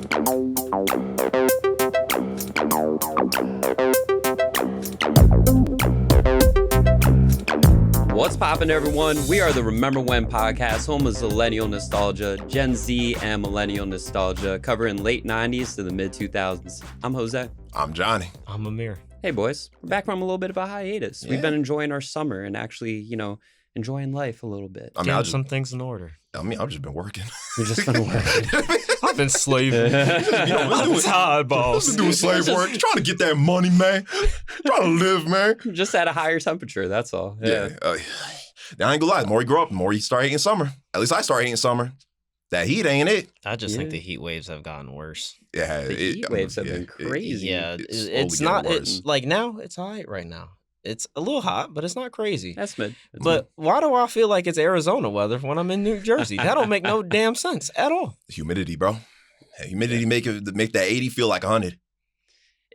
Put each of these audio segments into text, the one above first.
What's poppin', everyone? We are the Remember When podcast, home of Zillennial nostalgia, Gen Z and millennial nostalgia, covering late 90s to the mid 2000s. I'm Jose. I'm Johnny. I'm Amir. Hey, boys. We're back from a little bit of a hiatus. Yeah. We've been enjoying our summer and actually, enjoying life a little bit. I mean, Getting some things in order. I've just been working. We've just been working. I've been slaving. I'm tired, boss. I've been doing slave work. Trying to get that money, man. Trying to live, man. Just at a higher temperature, that's all. Yeah. Now, I ain't gonna lie. The more you grow up, the more you start hating summer. At least I start hating summer. That heat ain't it. I just think the heat waves have gotten worse. Yeah, The heat waves have been crazy. It's not. Like now, it's all right right now. It's a little hot, but it's not crazy. That's mid. But why do I feel like it's Arizona weather when I'm in New Jersey? That don't make no damn sense at all. Humidity, bro. Humidity make that 80 feel like 100.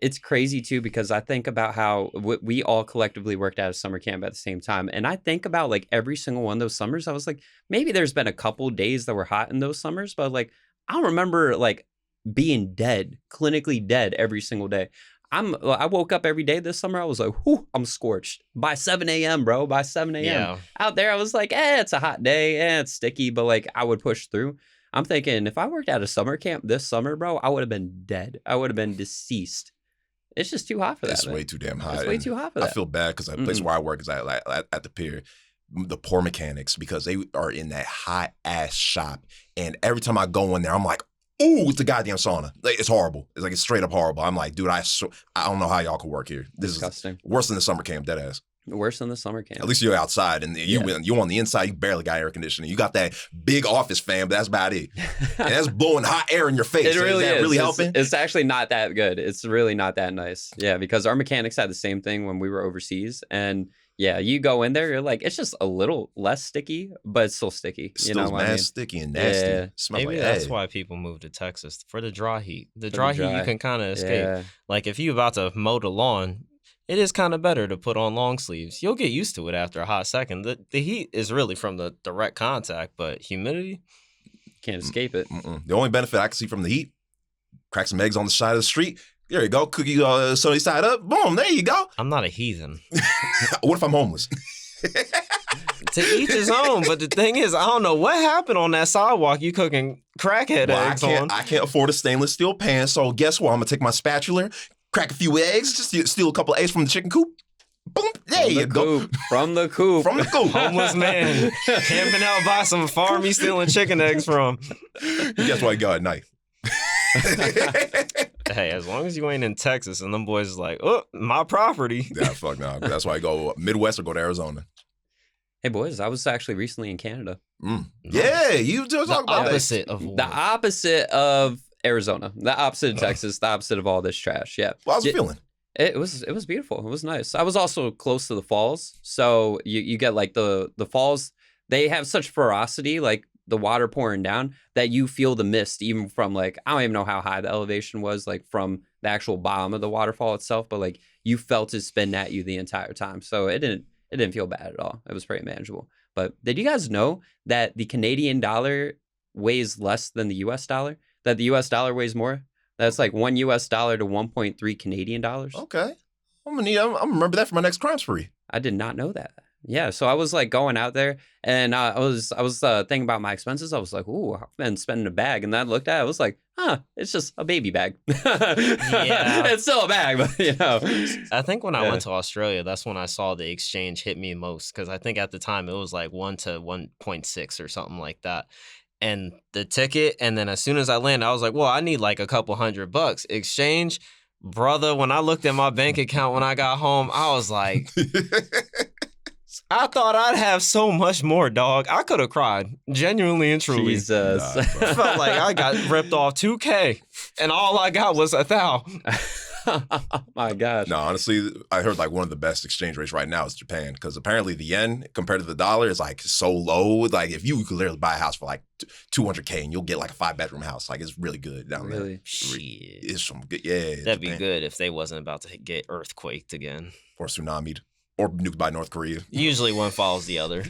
It's crazy, too, because I think about how we all collectively worked out of summer camp at the same time. And I think about, like, every single one of those summers. I was like, maybe there's been a couple days that were hot in those summers. But, like, I don't remember, like, being dead, clinically dead every single day. I woke up every day this summer. I was like, whew, I'm scorched. By 7 a.m., bro. By 7 a.m. Yeah. Out there, I was like, it's a hot day. It's sticky. But, like, I would push through. I'm thinking, if I worked at a summer camp this summer, bro, I would have been dead. I would have been deceased. It's just too hot for that. It's way too damn hot. It's way too hot for that. I feel bad because the place where I work is at the pier. The poor mechanics, because they are in that hot ass shop, and every time I go in there, I'm like, ooh, it's a goddamn sauna. Like, it's horrible. It's like it's straight up horrible. I'm like, dude, I don't know how y'all can work here. This Disgusting. Is worse than the summer camp, dead ass. Worse than the summer camp. At least you're outside, and you on the inside, you barely got air conditioning. You got that big office fan, but that's about it. And that's blowing hot air in your face. It really is. That really helping? It's actually not that good. It's really not that nice. Yeah, because our mechanics had the same thing when we were overseas. And yeah, you go in there, you're like, it's just a little less sticky, but it's still sticky. Still mad sticky and nasty. Yeah. Maybe that's why people move to Texas, for the dry heat. The dry heat you can kind of escape. Yeah. Like if you're about to mow the lawn, it is kind of better to put on long sleeves. You'll get used to it after a hot second. The heat is really from the direct contact, but humidity, Can't escape it. The only benefit I can see from the heat, crack some eggs on the side of the street. There you go. Cookie sunny side up. Boom. There you go. I'm not a heathen. What if I'm homeless? To each his own. But the thing is, I don't know what happened on that sidewalk you cooking crackhead eggs on. I can't afford a stainless steel pan, so guess what? I'm going to take my spatula, crack a few eggs, just steal a couple of eggs from the chicken coop. Boom. There you go. From the coop. From the coop. Homeless man camping out by some farm he's stealing chicken eggs from. Guess what I got at night? Hey, as long as you ain't in Texas and them boys is like, oh, my property. Yeah, fuck no. That's why I go Midwest or go to Arizona. Hey, boys, I was actually recently in Canada. Yeah, you just talk about opposite of what? The opposite of Arizona. The opposite of Texas. The opposite of all this trash. Yeah. Well, how's it feeling? It was beautiful. It was nice. I was also close to the falls. So you get like the falls, they have such ferocity, like the water pouring down, that you feel the mist even from like, I don't even know how high the elevation was, like from the actual bottom of the waterfall itself, but like you felt it spin at you the entire time. So it didn't feel bad at all. It was pretty manageable. But did you guys know that the Canadian dollar weighs less than the US dollar? That the US dollar weighs more? That's like $1 US to 1.3 Canadian dollars. Okay. I'm gonna remember that for my next crime spree. I did not know that. Yeah, so I was like going out there, and I was thinking about my expenses. I was like, "Ooh, I've been spending a bag," and then I looked at it. I was like, it's just a baby bag. Yeah, it's still a bag, but I think when I went to Australia, that's when I saw the exchange hit me most, because I think at the time it was like 1 to 1.6 or something like that. And the ticket, and then as soon as I landed, I was like, well, I need like a couple $100. Exchange, brother, when I looked at my bank account when I got home, I was like, I thought I'd have so much more, dog. I could have cried, genuinely and truly. Jesus. I felt like I got ripped off $2,000, and all I got was $1,000. Oh my gosh. No, honestly, I heard like one of the best exchange rates right now is Japan, because apparently the yen compared to the dollar is like so low. Like if you could literally buy a house for like $200K and you'll get like a 5-bedroom house. Like it's really good down there. Really? Shit. It's some good. Yeah. That'd Japan. be good if they wasn't about to get earthquaked again. Or tsunami'd. Or nuked by North Korea. Usually one follows the other.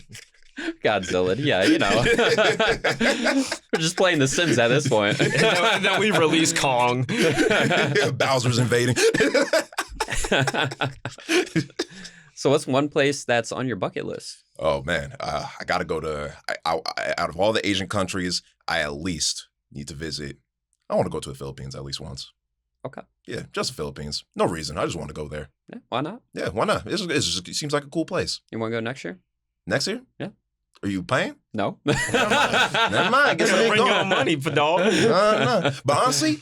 Godzilla. Yeah, you know. We're just playing The Sims at this point. And then we release Kong. Bowser's invading. So what's one place that's on your bucket list? Oh, man. I got to go to, out of all the Asian countries, I at least need to visit. I want to go to the Philippines at least once. Okay. Yeah, just the Philippines. No reason. I just want to go there. Yeah, why not? Yeah, why not? It seems like a cool place. You want to go next year? Next year? Yeah. Are you paying? No. Never mind. I guess I ain't Bring going. your money, dog. No. But honestly,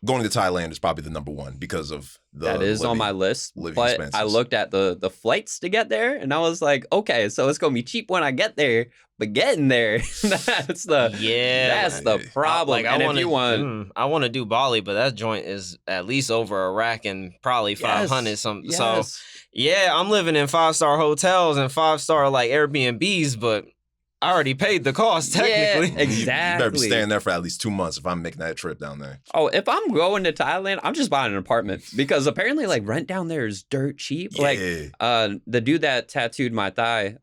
going to Thailand is probably the number one because of the That is on my list. But expenses. I looked at the flights to get there, and I was like, okay, so it's gonna be cheap when I get there, but getting there, that's the problem. Like, and if you want, I want to do Bali, but that joint is at least over a rack and probably 500 something. So yeah, I'm living in 5-star hotels and 5-star like Airbnbs, but I already paid the cost technically. Yeah, exactly. You better be staying there for at least 2 months if I'm making that trip down there. Oh, if I'm going to Thailand, I'm just buying an apartment because apparently like rent down there is dirt cheap. Yeah. Like the dude that tattooed my thigh,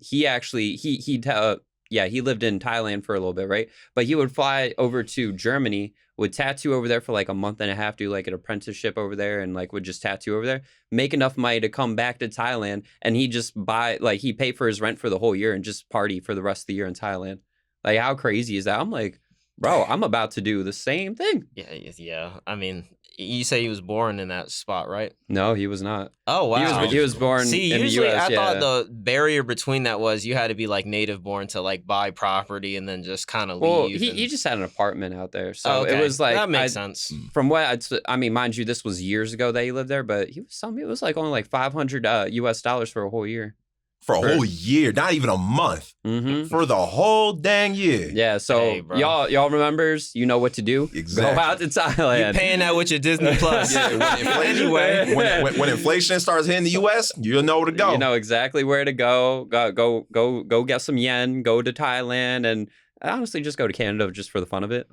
he actually he lived in Thailand for a little bit, right? But he would fly over to Germany, would tattoo over there for like a month and a half, do like an apprenticeship over there, and like would just tattoo over there, make enough money to come back to Thailand, and he just he pay for his rent for the whole year and just party for the rest of the year in Thailand. Like, how crazy is that? I'm like, bro, I'm about to do the same thing. Yeah. I mean, you say he was born in that spot, right? No, he was not. Oh, wow. He was born in the usually US. I thought the barrier between that was you had to be like native born to like buy property and then just kind of leave. Well, he just had an apartment out there. So okay. it was like... That makes sense. From what I mean, mind you, this was years ago that he lived there, but he was telling me it was like only like $500 US for a whole year. For a whole year, not even a month. Mm-hmm. For the whole dang year. Yeah, so Hey, bro. y'all remembers, you know what to do. Exactly. Go out to Thailand. You paying that with your Disney Plus. Anyway, when inflation starts hitting the U.S., you'll know where to go. You know exactly where to go. Go get some yen. Go to Thailand, and honestly, just go to Canada just for the fun of it.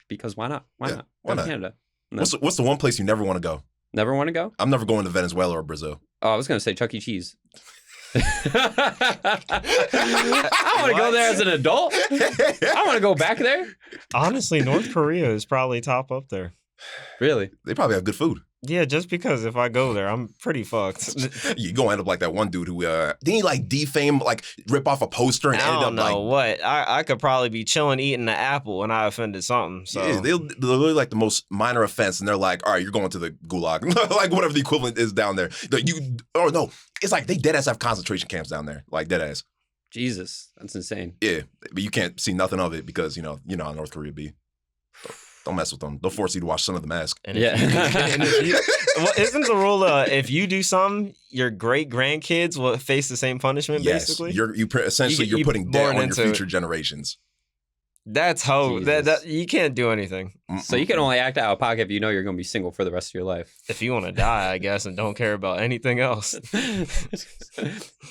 Because why not? Why not? Go to Canada. No. What's the one place you never want to go? Never want to go? I'm never going to Venezuela or Brazil. Oh, I was gonna say Chuck E. Cheese. I want to go there as an adult. I want to go back there. Honestly, North Korea is probably top up there. Really? They probably have good food. Yeah, just because if I go there, I'm pretty fucked. You gonna end up like that one dude who didn't he like defame, like rip off a poster and I ended up don't know like what. I could probably be chilling eating an apple and I offended something. So yeah, they're literally like the most minor offense, and they're like, all right, you're going to the gulag, like whatever the equivalent is down there. It's like they dead ass have concentration camps down there, like dead ass. Jesus, that's insane. Yeah, but you can't see nothing of it because you know how North Korea be. Don't mess with them. They'll force you to watch Son of the Mask. and isn't the rule if you do something, your great grandkids will face the same punishment? Yes, Basically, you're putting debt on your future generations. That's how that you can't do anything. So you can only act out of pocket if you know you're going to be single for the rest of your life. If you want to die, I guess, and don't care about anything else.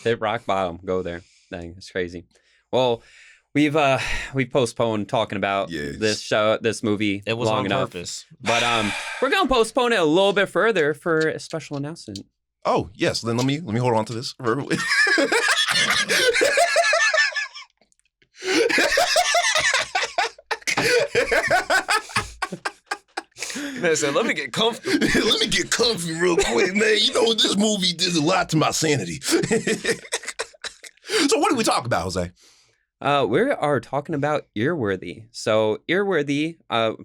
Hit rock bottom. Go there. Dang, it's crazy. Well, we've postponed talking about this movie. It was long on enough. purpose. But we're gonna postpone it a little bit further for a special announcement. Oh yes, then let me hold on to this. Man said, let me get comfortable. Let me get comfy real quick, man. You know, this movie did a lot to my sanity. So what do we talk about, Jose? We are talking about Earworthy. So Earworthy,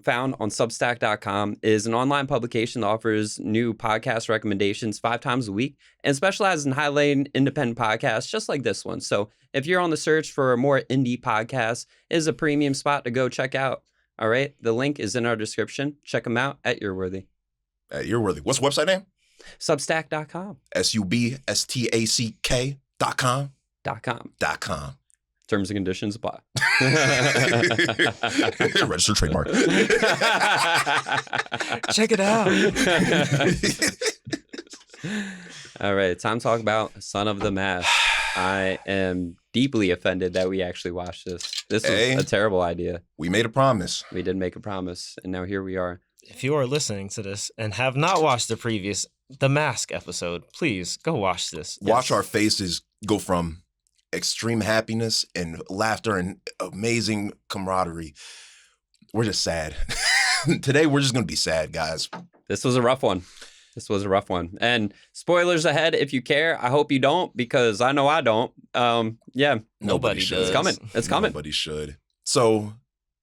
found on Substack.com, is an online publication that offers new podcast recommendations 5 times a week and specializes in highlighting independent podcasts just like this one. So if you're on the search for a more indie podcast, it is a premium spot to go check out. All right, the link is in our description. Check them out at Earworthy. At Earworthy. What's the website name? Substack.com. Substack.com. .com. Terms and conditions apply. Registered trademark. Check it out. All right, time to talk about Son of the Mask. I am deeply offended that we actually watched this. This was a terrible idea. We made a promise. We did make a promise, and now here we are. If you are listening to this and have not watched the previous The Mask episode, please go watch this. Watch our faces go from extreme happiness and laughter and amazing camaraderie. We're just sad. Today, we're just going to be sad, guys. This was a rough one. And spoilers ahead if you care. I hope you don't, because I know I don't. Yeah. Nobody does. It's coming. It's coming. Nobody should. So,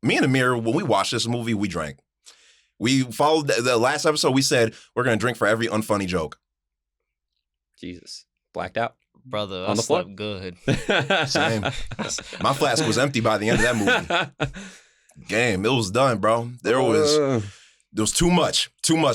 me and Amir, when we watched this movie, we drank. We followed the last episode. We said we're going to drink for every unfunny joke. Jesus. Blacked out. Brother, On I the floor. slept good. Same. My flask was empty by the end of that movie. Game, it was done, bro. There was too much,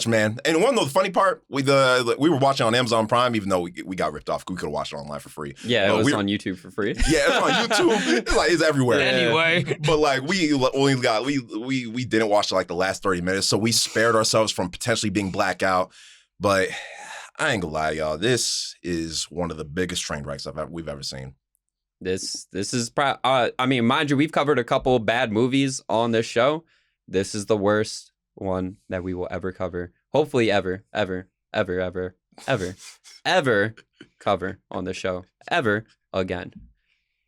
man. And one of the funny part, we were watching on Amazon Prime, even though we got ripped off. We could have watched it online for free. Yeah, it was on YouTube for free. Yeah, it's on YouTube. It's everywhere. Anyway, but like we only got we didn't watch like the last 30 minutes, so we spared ourselves from potentially being blackout. But I ain't gonna lie, y'all. This is one of the biggest train wrecks we've ever seen. This is I mean, mind you, we've covered a couple bad movies on this show. This is the worst one that we will ever cover. Hopefully ever cover on the show ever again.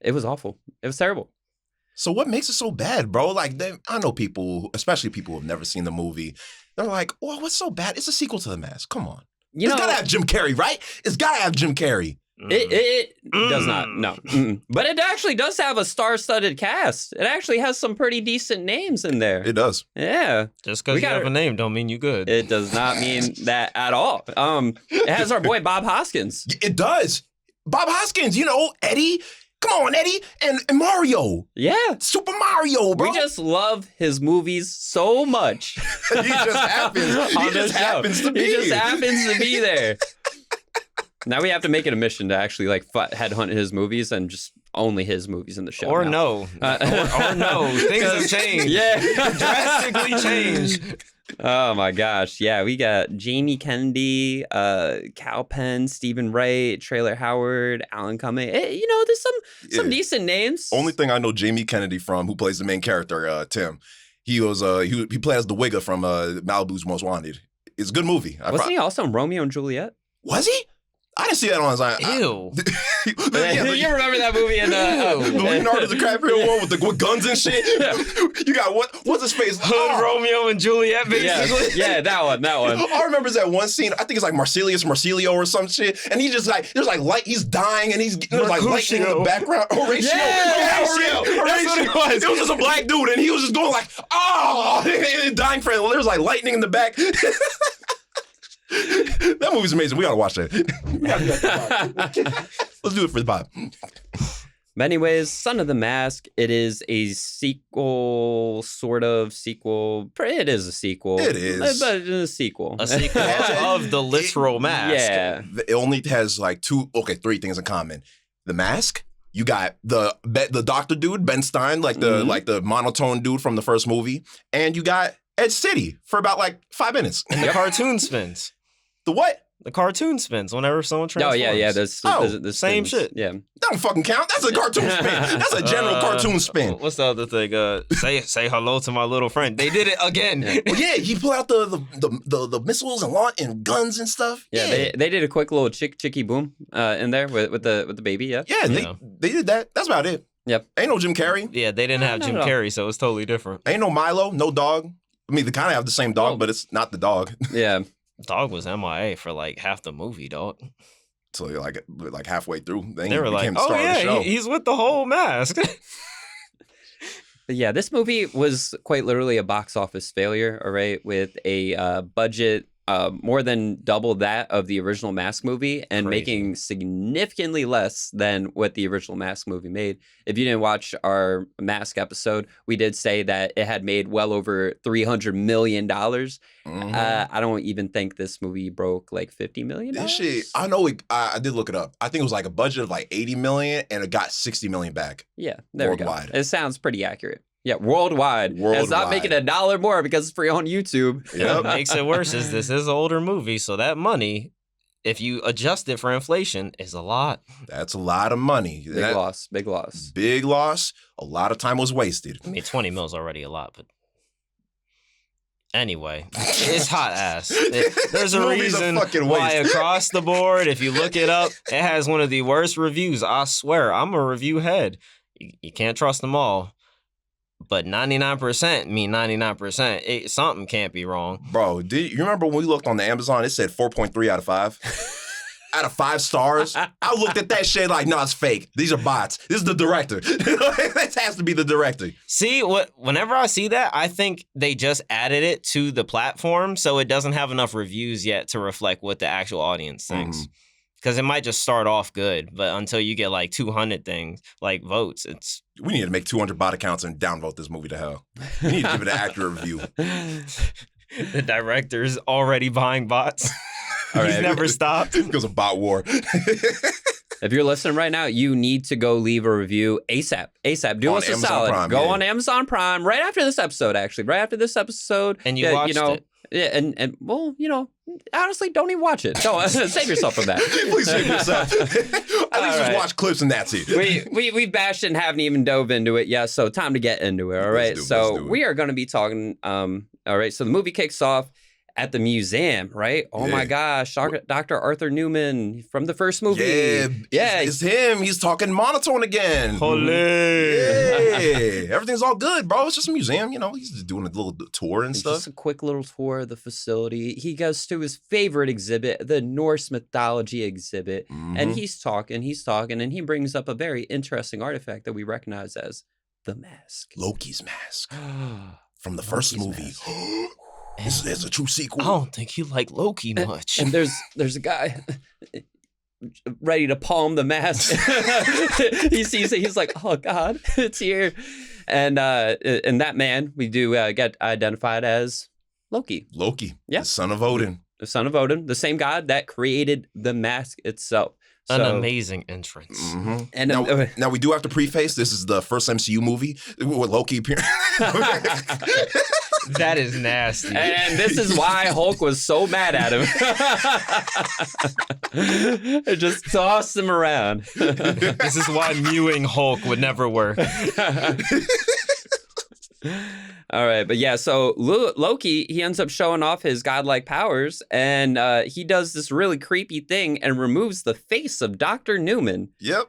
It was awful. It was terrible. So what makes it so bad, bro? Like, I know people, especially people who have never seen the movie, they're like, "Oh, what's so bad? It's a sequel to The Mask. Come on, it's gotta have Jim Carrey, right? It's gotta have Jim Carrey." It does not, no. But it actually does have a star-studded cast. It actually has some pretty decent names in there. It does. Yeah. just because you have a name don't mean you good. It does not mean that at all. It has our boy Bob Hoskins. It does. Bob Hoskins, Eddie. Come on, Eddie. And Mario. Yeah. Super Mario, bro. We just love his movies so much. He just happens to be there. Now we have to make it a mission to actually like headhunt his movies and just only his movies in the show. Or now. or no. Things have changed. Yeah. Drastically changed. Oh my gosh. Yeah, we got Jamie Kennedy, Cal Penn, Stephen Wright, Traylor Howard, Alan Cumming. There's some decent names. Only thing I know Jamie Kennedy from, who plays the main character, Tim. He was he played as the Wigga from Malibu's Most Wanted. It's a good movie. Wasn't he also in Romeo and Juliet? Was he? I didn't see that on his eye. Ew. You remember that movie in the Leonardo DiCaprio one with guns and shit? Yeah. You got what's his face? Hood Romeo and Juliet, basically. Yeah, that one. All I remember is that one scene, I think it's like Marsilio or some shit, and he just like, there's like light, he's dying, and there's like lightning in the background. Horatio. Horatio. That's what it was. It was just a black dude, and he was just going like, and dying for it. There's like lightning in the back. That movie's amazing. We gotta watch that. Let's do it for the pod. But anyways, Son of the Mask, it is a sort of sequel. It is a sequel. It is. But it's a sequel. A sequel of the literal Mask. Yeah. It only has like three things in common. The Mask, you got the doctor dude, Ben Stein, like the monotone dude from the first movie, and you got Ed City for about like 5 minutes. And the cartoon spins. The what? The cartoon spins whenever someone transforms. Oh, yeah. The same shit. Yeah. That don't fucking count. That's a cartoon spin. That's a general cartoon spin. What's the other thing? Say hello to my little friend. They did it again. Well, yeah, he pulled out the missiles and guns and stuff. Yeah, they did a quick little chicky boom in there with the baby. Yeah. Yeah, they did that. That's about it. Yep. Ain't no Jim Carrey. Yeah, they didn't have Jim Carrey, so it's totally different. Ain't no Milo, no dog. I mean, they kind of have the same dog, but it's not the dog. Yeah. Dog was MIA for like half the movie, dog. So like halfway through, they were like, "Oh yeah, he's with the whole Mask." But yeah, this movie was quite literally a box office failure. All right, with a budget more than double that of the original Mask movie, and making significantly less than what the original Mask movie made. If you didn't watch our Mask episode, we did say that it had made well over $300 million. Mm-hmm. I don't even think this movie broke like $50 million. This shit, I know. I did look it up. I think it was like a budget of like $80 million, and it got $60 million back. Yeah, there worldwide. We go. It sounds pretty accurate. Yeah, worldwide. It's not making $1 more because it's free on YouTube. Yep. What makes it worse is this is an older movie, so that money, if you adjust it for inflation, is a lot. That's a lot of money. Big loss. Big loss. A lot of time was wasted. I mean, 20 mil is already a lot, but Anyway, it's hot ass. There's a Movie's a reason fucking why waste. across the board, if you look it up, it has one of the worst reviews. I swear, I'm a review head. You can't trust them all. But 99% mean 99%. Something can't be wrong. Bro, you remember when we looked on the Amazon, it said 4.3 out of 5? Out of 5 stars? I looked at that shit like, no, it's fake. These are bots. This is the director. This has to be the director. See, whenever I see that, I think they just added it to the platform, so it doesn't have enough reviews yet to reflect what the actual audience thinks. Because it might just start off good, but until you get like 200 things, like votes, it's... We need to make 200 bot accounts and downvote this movie to hell. We need to give it an accurate review. The director's already buying bots. All He's right. never stopped. Because of bot war. If you're listening right now, you need to go leave a review ASAP. ASAP. Do On us a Amazon solid. Prime, Go yeah. on Amazon Prime right after this episode, actually. Right after this episode. And you watched it. Yeah, and well, honestly, don't even watch it. Don't save yourself from that. Please save yourself. At least just right. watch clips and that's it. We bashed it and haven't even dove into it yet, so time to get into it. All right. Let's So do it. we are going to be talking. All right. So the movie kicks off at the museum, right? Oh my gosh, Dr. Arthur Newman from the first movie. Yeah. It's him. He's talking monotone again. Holy. Yeah. Everything's all good, bro. It's just a museum, He's just doing a little tour and It's stuff. just a quick little tour of the facility. He goes to his favorite exhibit, the Norse mythology exhibit, and he's talking, and he brings up a very interesting artifact that we recognize as the mask. Loki's mask from the first movie. And There's a true sequel. I don't think you like Loki much. And there's a guy ready to palm the mask. He sees it. He's like, "Oh God, it's here!" And that man we do get identified as Loki, Yeah. The son of Odin. the son of Odin, the same god that created the mask itself. An So- amazing entrance. Mm-hmm. And Now we do have to preface, this is the first MCU movie with Loki appearing. That is nasty. And this is why Hulk was so mad at him. It just tossed him around. This is why mewing Hulk would never work. All right, but yeah, so Loki, he ends up showing off his godlike powers, and he does this really creepy thing and removes the face of Dr. Newman. Yep.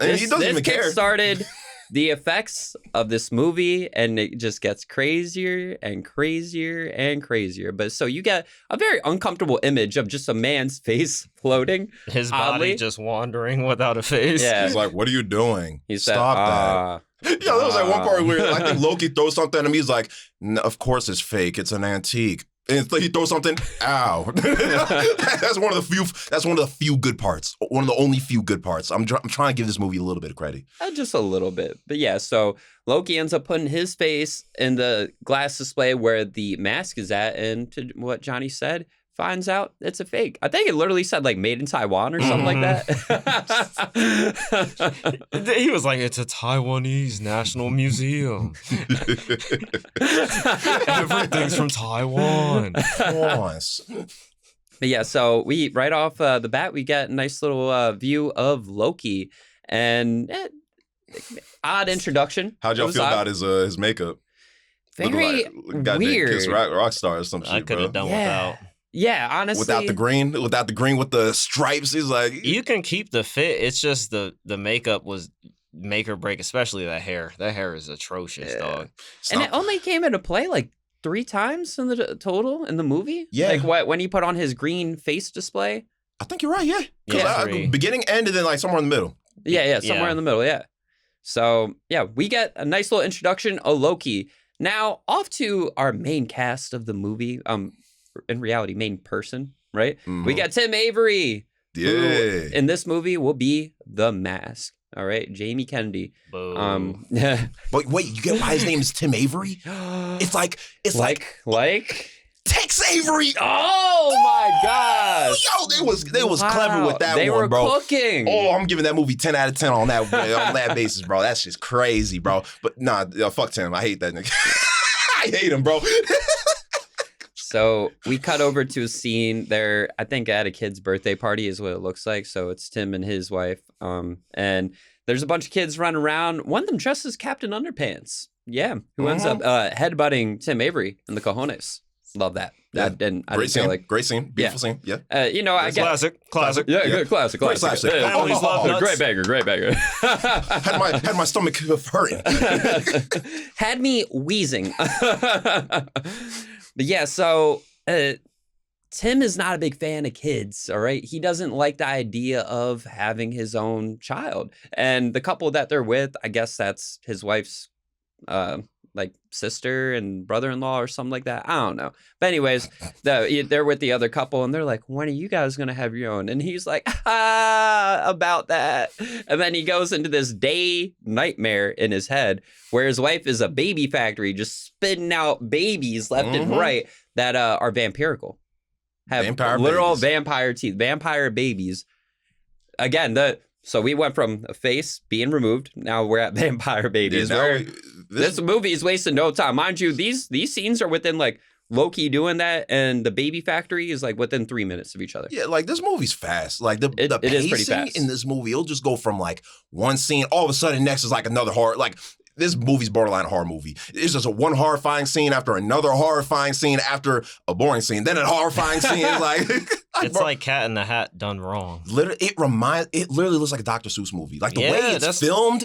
And he doesn't even care. Started the effects of this movie, and it just gets crazier and crazier and crazier. But so you get a very uncomfortable image of just a man's face floating. His Oddly. body just wandering without a face. Yeah. He's like, what are you doing? He said, Stop that. Yeah, there was like one part where I think Loki throws something at him. He's like, of course it's fake. It's an antique. And it's like he throws something. Ow. That's one of the few good parts. One of the only few good parts. I'm trying to give this movie a little bit of credit. Just a little bit. But yeah, so Loki ends up putting his face in the glass display where the mask is at. And to what Johnny said, finds out it's a fake. I think it literally said like made in Taiwan or something like that. He was like, it's a Taiwanese national museum. Everything's from Taiwan. But But yeah, so we right off the bat, we get a nice little view of Loki. And odd introduction. how'd y'all It was feel odd. about his makeup? Very Looking like goddamn weird. Kiss rock star or some shit, I could have bro. done without. Yeah, honestly. Without the green with the stripes. He's like, You can keep the fit. It's just the makeup was make or break, especially that hair. That hair is atrocious, dog. And it only came into play like 3 times in the total in the movie. Yeah. Like when he put on his green face display. I think you're right, yeah. 'Cause Yeah, 3. Beginning, end, and then like somewhere in the middle. Yeah, somewhere Yeah. in the middle, yeah. So, yeah, we get a nice little introduction of Loki. Now, off to our main cast of the movie. In reality, main person, right? Mhm. We got Tim Avery. Who Yeah. in this movie will be the Mask. All right, Jamie Kennedy. Boo. But wait, you get why his name is Tim Avery? It's like like. Tex Avery. Oh my gosh! Yo, they was clever with that they one, were bro. cooking. Oh, I'm giving that movie 10 out of 10 on that basis, bro. That's just crazy, bro. But nah, fuck Tim. I hate that nigga. I hate him, bro. So we cut over to a scene there, I think at a kid's birthday party is what it looks like. So it's Tim and his wife. And there's a bunch of kids running around. One of them dressed as Captain Underpants. Yeah. Who ends up headbutting Tim Avery in the cojones. Love that. Yeah. I didn't Great feel scene. like Great scene. Beautiful scene. Yeah. I get Classic. yeah, Yeah. good classic. Great slapstick. Yeah, Families love nuts. great banger. Had my stomach hurting. Had me wheezing. But yeah, so Tim is not a big fan of kids, all right? He doesn't like the idea of having his own child. And the couple that they're with, I guess that's his wife's like sister and brother-in-law or something like that. I don't know. But anyways, they're with the other couple and they're like, when are you guys going to have your own? And he's like, about that. And then he goes into this day nightmare in his head where his wife is a baby factory just spitting out babies left and right that are vampirical. Have Vampire literal babies. vampire teeth, vampire babies. Again, so we went from a face being removed. Now we're at vampire babies. This movie is wasting no time. Mind you, these scenes are within like Loki doing that, and the baby factory is like within 3 minutes of each other. Yeah, like this movie's fast. Like the It is pretty pacing fast. in this movie, it'll just go from like one scene, all of a sudden next is like another horror. Like this movie's borderline horror movie. It's just a one horrifying scene after another horrifying scene after a boring scene, then a horrifying scene. Like It's like Cat in the Hat done wrong. literally, it literally looks like a Dr. Seuss movie. Like the way Yeah, it's filmed.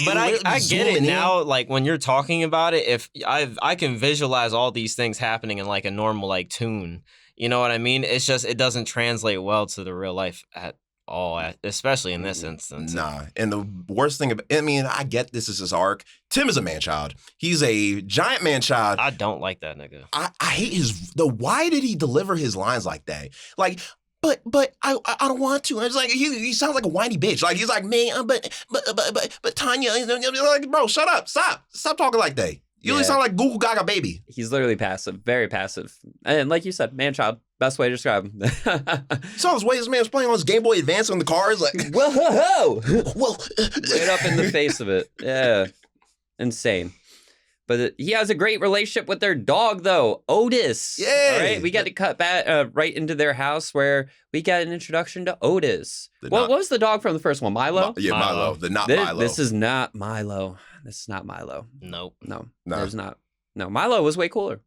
But I get it zooming in. now. Like when you're talking about it, if I can visualize all these things happening in like a normal like tune. You know what I mean? It's just it doesn't translate well to the real life at all, especially in this instance. Nah. And the worst thing about, I mean, I get this is his arc. Tim is a man-child. He's a giant man-child. I don't like that nigga. I hate why did he deliver his lines like that? Like, but I don't want to. It's like he sounds like a whiny bitch. Like he's like, man, but Tanya, like, bro, shut up. Stop talking like that. You really Yeah. sound like Google Gaga baby. He's literally passive, very passive. And like you said, man-child, best way to describe him. Saw this way this man was playing on his Game Boy Advance on the cars. Like, Whoa! well, Right up in the face of it. Yeah. Insane. But he has a great relationship with their dog, though, Otis. Yeah. All right, we got to cut back right into their house where we got an introduction to Otis. What was the dog from the first one? Milo? Yeah, Milo. Milo. This is not Milo. This is not Milo. Nope. No, No. there's not. No, Milo was way cooler.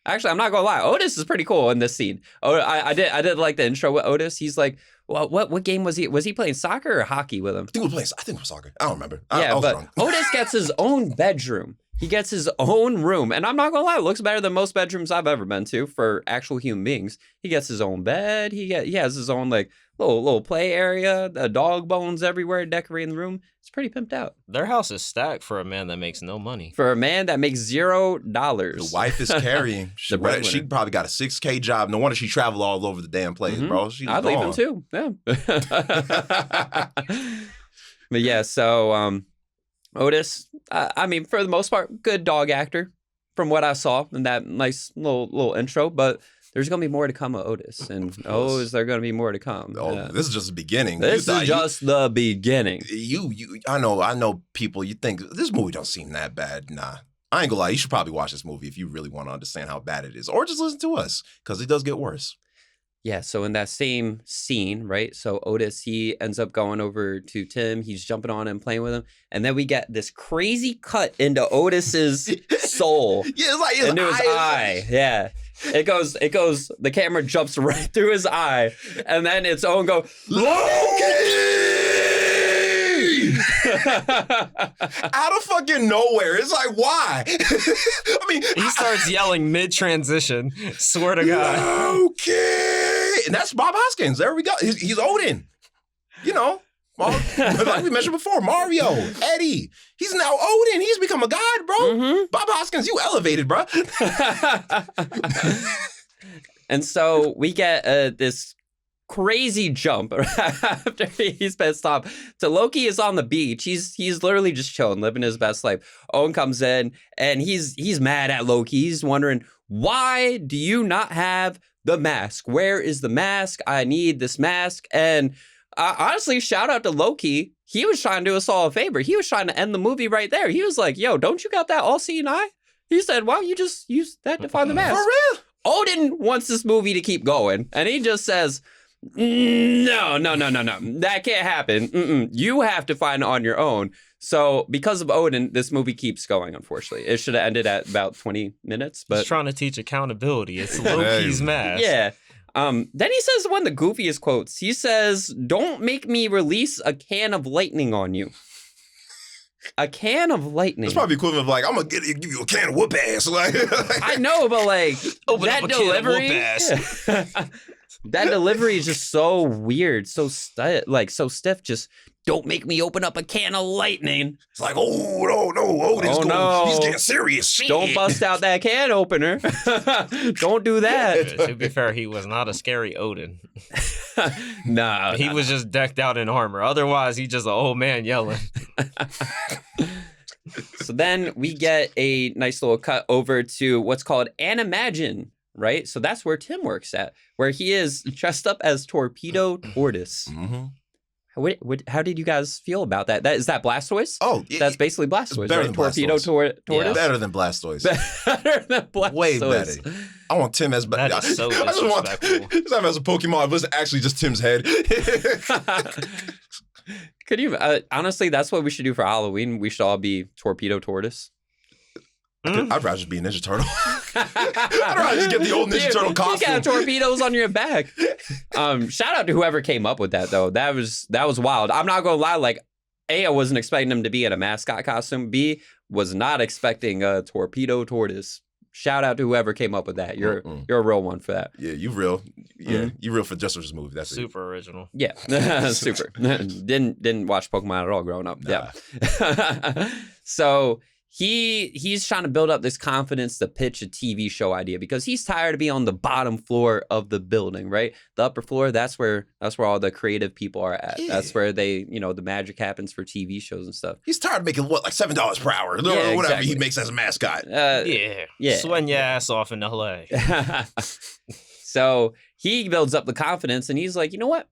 Actually, I'm not gonna lie. Otis is pretty cool in this scene. Oh, I did like the intro with Otis. He's like, well, what game was he? Was he playing soccer or hockey with him? I think it was soccer. I don't remember. Yeah, I was but wrong. Otis gets his own bedroom. He gets his own room. And I'm not going to lie, it looks better than most bedrooms I've ever been to for actual human beings. He gets his own bed. He has his own like little play area, dog bones everywhere decorating the room. It's pretty pimped out. Their house is stacked for a man that makes no money. For a man that makes $0. The wife is carrying. She breadwinner. probably got a 6K job. No wonder she traveled all over the damn place, bro. She's I'd leave him gone. too. Yeah. But yeah, so Otis, I mean, for the most part, good dog actor from what I saw in that nice little intro, but there's going to be more to come with Otis. And is there going to be more to come? Oh, Yeah. this is just the beginning. This is just the beginning. I know people, you think this movie don't seem that bad. Nah. I ain't gonna lie, you should probably watch this movie if you really want to understand how bad it is. Or just listen to us, because it does get worse. Yeah, so in that same scene, right? So Otis, he ends up going over to Tim. He's jumping on him, playing with him. And then we get this crazy cut into Otis's soul. Yeah, it's like Into his eye. Yeah. It goes, the camera jumps right through his eye. And then its own go, Loki! Out of fucking nowhere. It's like, why? I mean, He starts yelling mid-transition. Swear to God. Loki! And that's Bob Hoskins. There we go. He's Odin. You know, like we mentioned before, Mario, Eddie. He's now Odin. He's become a god, bro. Mhm. Bob Hoskins, you elevated, bro. And so we get this crazy jump after he's pissed off. So Loki is on the beach. He's literally just chilling, living his best life. Owen comes in and he's mad at Loki. He's wondering, why do you not have the mask? Where is the mask? I need this mask. And honestly, shout out to Loki. He was trying to do us all a favor. He was trying to end the movie right there. He was like, yo, don't you got that all-seeing eye? He said, why don't you just use that to find the mask? For real? Odin wants this movie to keep going. And he just says, no. That can't happen. You have to find it on your own. So because of Odin, this movie keeps going, unfortunately. It should have ended at about 20 minutes. But he's trying to teach accountability. It's Loki's mask. Yeah. Then he says one of the goofiest quotes. He says, "Don't make me release a can of lightning on you." A can of lightning. It's probably equivalent of like, I'm gonna give you a can of whoop ass. Like, I know, but like that delivery, that delivery is just so weird, so so stiff. Just don't make me open up a can of lightning. It's like, oh no, he's getting serious. Shit. Don't bust out that can opener. Don't do that. To be fair, he was not a scary Odin. Nah, he was just decked out in armor. Otherwise, he's just an old man yelling. So then we get a nice little cut over to what's called Unmasking, right? So that's where Tim works at, where he is dressed up as Torpedo Tortoise. Mm-hmm. How did you guys feel about that? Is that Blastoise? Oh, yeah, that's basically Blastoise, better right? Than Torpedo Blastoise. Tortoise. Yeah. Better than Blastoise. Better than Blastoise. Way better. I want Tim as that is so disrespectful. I just want him as a Pokemon. But it's actually just Tim's head. Could you honestly? That's what we should do for Halloween. We should all be Torpedo Tortoise. I'd rather just be a Ninja Turtle. I'd rather just get the old Ninja Turtle costume. You got torpedoes on your back. Shout out to whoever came up with that though. That was wild. I'm not gonna lie. Like, A, I wasn't expecting him to be in a mascot costume. B, was not expecting a Torpedo Tortoise. Shout out to whoever came up with that. You're a real one for that. Yeah, you real. Yeah, you real for just this movie. That's super original. Yeah, super. Didn't watch Pokemon at all growing up. Nah. Yeah. So he's trying to build up this confidence to pitch a TV show idea because he's tired of being on the bottom floor of the building, right? The upper floor, that's where all the creative people are at. Yeah. That's where they, the magic happens for TV shows and stuff. He's tired of making like $7 per hour or whatever exactly. He makes as a mascot. Yeah. Sweating your ass off in LA. So he builds up the confidence and he's like, you know what?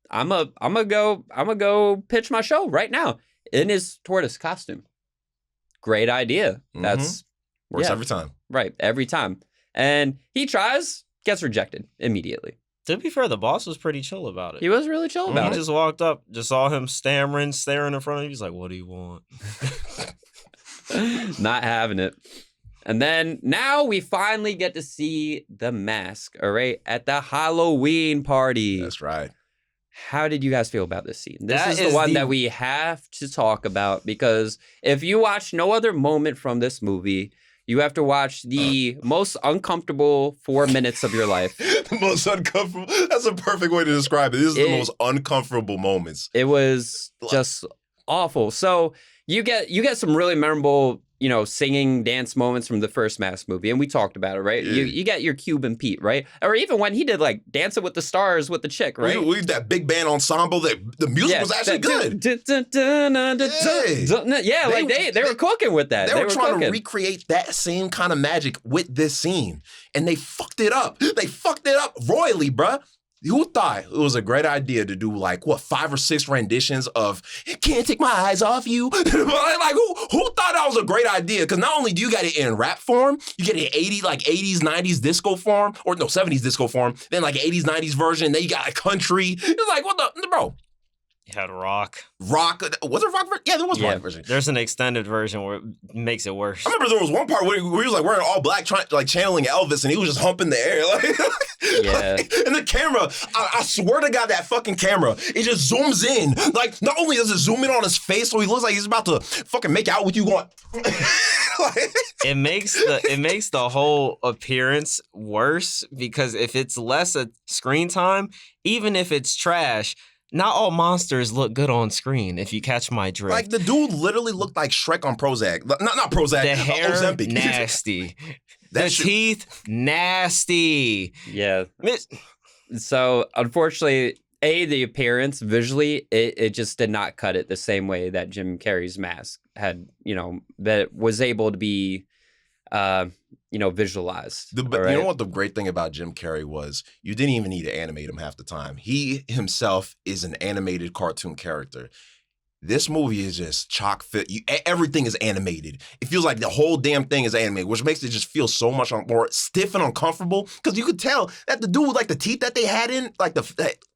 I'm gonna go pitch my show right now in his tortoise costume. Great idea. That's works every time. Right, every time. And he tries, gets rejected immediately. To be fair, the boss was pretty chill about it. He was really chill about it. He just walked up, just saw him staring in front of him. He's like, "What do you want?" Not having it. And then now we finally get to see the mask, all right, at the Halloween party. That's right. How did you guys feel about this scene? This is the one that we have to talk about because if you watch no other moment from this movie, you have to watch the most uncomfortable 4 minutes of your life. The most uncomfortable. That's a perfect way to describe it. This is the most uncomfortable moments. It was just awful. So you get some really memorable, singing dance moments from the first Mask movie, and we talked about it, right? Yeah. You get your Cuban Pete, right? Or even when he did like Dancing with the Stars with the chick, right? We that big band ensemble. The music was actually good. They were cooking with that. They were trying to recreate that same kind of magic with this scene, and they fucked it up. They fucked it up royally, bruh. Who thought it was a great idea to do 5 or 6 renditions of "Can't Take My Eyes Off You"? Who thought that was a great idea? Because not only do you get it in rap form, you get it in 80s, 90s disco form, or no, 70s disco form, then 80s, 90s version, then you got a country. It's like, what the, bro? You had rock. Rock? Was it rock version? Yeah, there was rock version. There's an extended version where it makes it worse. I remember there was one part where he was wearing all black, channeling Elvis, and he was just humping the air. And the camera, I swear to God, that fucking camera, it just zooms in. Not only does it zoom in on his face, so he looks like he's about to fucking make out with you going. It makes the whole appearance worse because if it's less screen time, even if it's trash, not all monsters look good on screen, if you catch my drift. The dude literally looked like Shrek on Prozac. Not Prozac, the hair, Ozempic. Nasty. The teeth, nasty. Yeah. So, unfortunately, the appearance, visually, it just did not cut it the same way that Jim Carrey's mask had, that was able to be... visualized. But you know what the great thing about Jim Carrey was? You didn't even need to animate him half the time. He himself is an animated cartoon character. This movie is just chock fit. Everything is animated. It feels like the whole damn thing is animated, which makes it just feel so much more stiff and uncomfortable. Because you could tell that the dude with the teeth that they had in,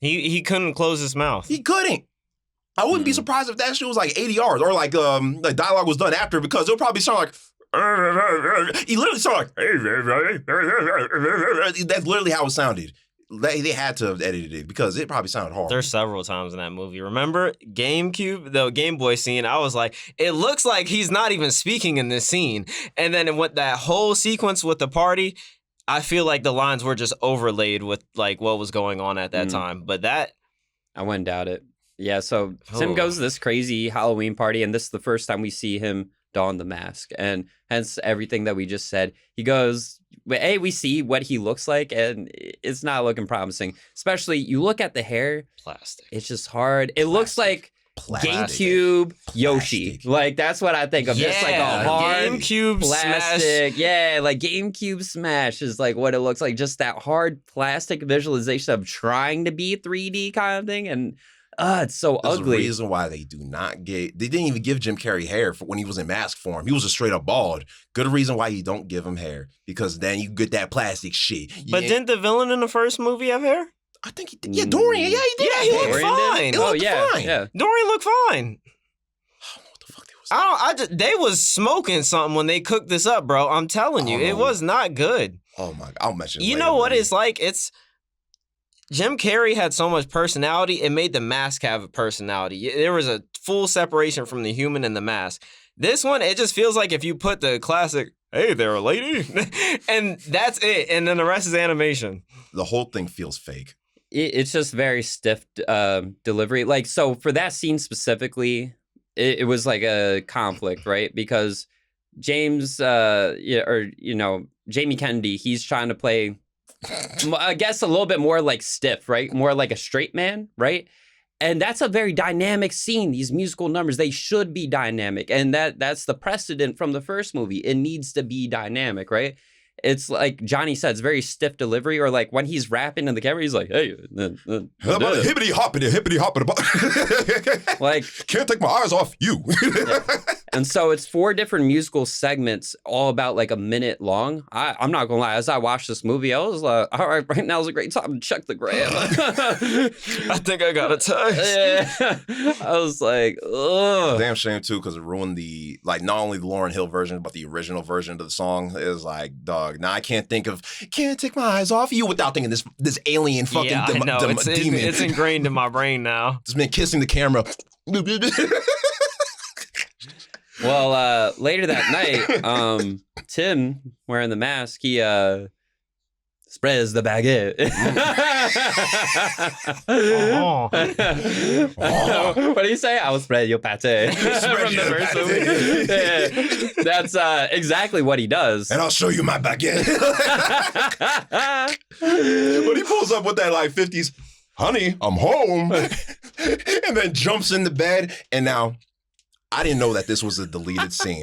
he couldn't close his mouth. He couldn't. I wouldn't be surprised if that shit was like 80 yards or like dialogue was done after because it'll probably sound like he literally sounded like that's literally how it sounded. They had to have edited it because it probably sounded horrible. There's several times in that movie. Remember GameCube, the Game Boy scene? I was like, it looks like he's not even speaking in this scene. And then with that whole sequence with the party, I feel like the lines were just overlaid with like what was going on at that time. But that, I wouldn't doubt it. Yeah, so Tim goes to this crazy Halloween party, and this is the first time we see him don the mask, and hence everything that we just said. He goes, we see what he looks like, and it's not looking promising. Especially, you look at the hair. Plastic. It's just hard. It looks like GameCube Yoshi. Like, that's what I think of. Just like a hard GameCube plastic. Smash. Yeah, like GameCube Smash is like what it looks like. Just that hard plastic visualization of trying to be 3D kind of thing. And it's so There's ugly. a reason why they didn't even give Jim Carrey hair for when he was in mask form. He was a straight up bald. Good reason why you don't give him hair, because then you get that plastic shit. But didn't the villain in the first movie have hair? I think he did. Yeah, Dorian. Yeah, he did. Yeah, he looked fine. He looked fine. Yeah. Dorian looked fine. I don't know what the fuck they was. They was smoking something when they cooked this up, bro. I'm telling you, it was not good. Oh my God, I'll mention it You later, know what man. it's like? Jim Carrey had so much personality, it made the mask have a personality. There was a full separation from the human and the mask. This one, it just feels like if you put the classic, hey there, lady, and that's it, and then the rest is animation. The whole thing feels fake. It's just very stiff delivery. Like, so for that scene specifically, it was like a conflict, right? Because Jamie Kennedy, he's trying to play, I guess, a little bit more like stiff, right? More like a straight man, right? And that's a very dynamic scene. These musical numbers, they should be dynamic. And that's the precedent from the first movie. It needs to be dynamic, right? It's like Johnny said, it's very stiff delivery, or like when he's rapping in the camera, he's like, hey. Hippity hoppity, hippity hoppity. Like, can't take my eyes off you. Yeah. And so it's 4 different musical segments, all about like a minute long. I'm not gonna lie, as I watched this movie, I was like, all right, right now is a great time to check the gram. I think I got a text. Yeah. I was like, ugh. Damn shame too, because it ruined not only the Lauryn Hill version, but the original version of the song is like, dog. Now I can't take my eyes off you without thinking this alien fucking demon. It's ingrained in my brain now. This man kissing the camera. Well, later that night, Tim, wearing the mask, he spreads the baguette. What do you say? I will spread your pate. From the first movie. Yeah. That's exactly what he does. And I'll show you my baguette. When he pulls up with that like 50s, honey, I'm home. And then jumps in the bed. And now, I didn't know that this was a deleted scene.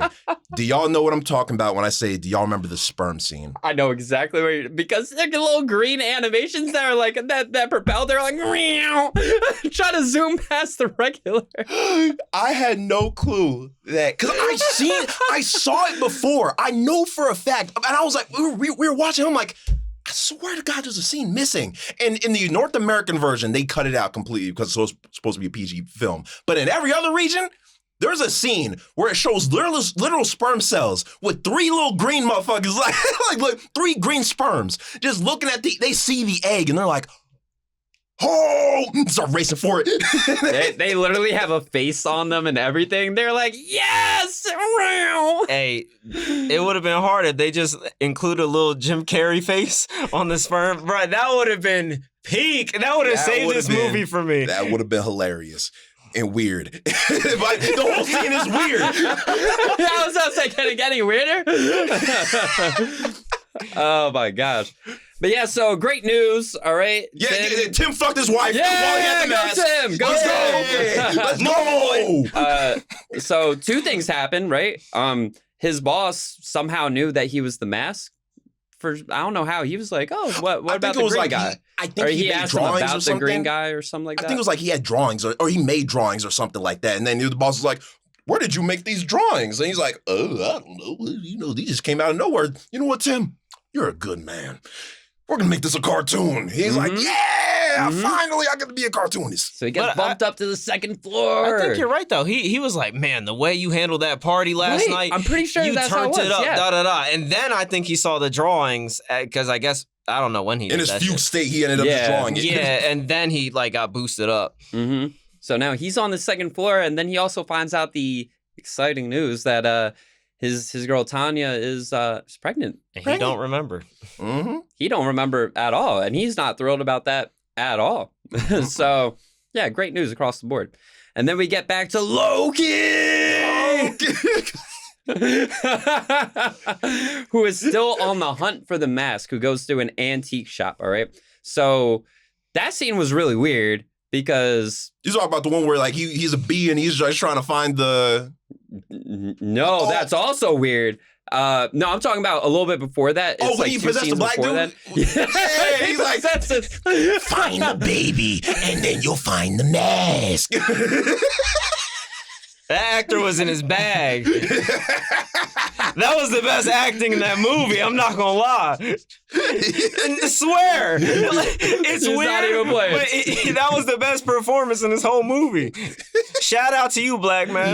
Do y'all know what I'm talking about when I say, do y'all remember the sperm scene? I know exactly where you're, because they're little green animations that are like, that propel, they're like, meow, trying to zoom past the regular. I had no clue that, because I saw it before. I know for a fact. And I was like, we were watching, I'm like, I swear to God, there's a scene missing. And in the North American version, they cut it out completely because it's supposed to be a PG film. But in every other region, there's a scene where it shows literal sperm cells with 3 little green motherfuckers, like 3 green sperms, just looking at they see the egg and they're like, oh, start racing for it. they literally have a face on them and everything. They're like, yes! Hey, it would have been hard if they just included a little Jim Carrey face on the sperm. Bro, that would have been peak. That would have saved this movie for me. That would have been hilarious. And weird. Like, the whole scene is weird. I was like, can it get any weirder? Oh my gosh. But yeah, so great news, all right? Yeah, Tim fucked his wife while he had the mask. Tim! Go Tim! Let's go! So 2 things happened, right? His boss somehow knew that he was the mask. I don't know how. He was like, oh, what about the green guy? I think he made asked drawings him about or something. The green guy or something like that. I think it was like he had drawings or he made drawings or something like that. And then the boss was like, where did you make these drawings? And he's like, oh, I don't know. You know, these just came out of nowhere. You know what, Tim? You're a good man. We're going to make this a cartoon. He's like, yeah! yeah, finally I get to be a cartoonist. So he gets bumped up to the second floor. I think you're right though. He was like, man, the way you handled that party last night, I'm pretty sure you that's how turned it was. it up, Yeah. da da da. And then I think he saw the drawings because I guess I don't know when he In did his that fugue shit. state, he ended up just drawing it. Yeah, and then he like got boosted up. Mm-hmm. So now he's on the second floor, and then he also finds out the exciting news that his girl Tanya is pregnant. And he don't remember. Mm-hmm. He don't remember at all, and he's not thrilled about that at all. So yeah, great news across the board. And then we get back to Loki. Who is still on the hunt for the mask, who goes to an antique shop, all right? So that scene was really weird because... You talking about the one where like he's a bee and he's just trying to find the... No, that's also weird. No, I'm talking about a little bit before that. It's when he possessed the black dude? Yeah, he's like, find the baby and then you'll find the mask. That actor was in his bag. That was the best acting in that movie. I'm not gonna lie. I swear, it's He's weird. not even playing. But that was the best performance in this whole movie. Shout out to you, black man.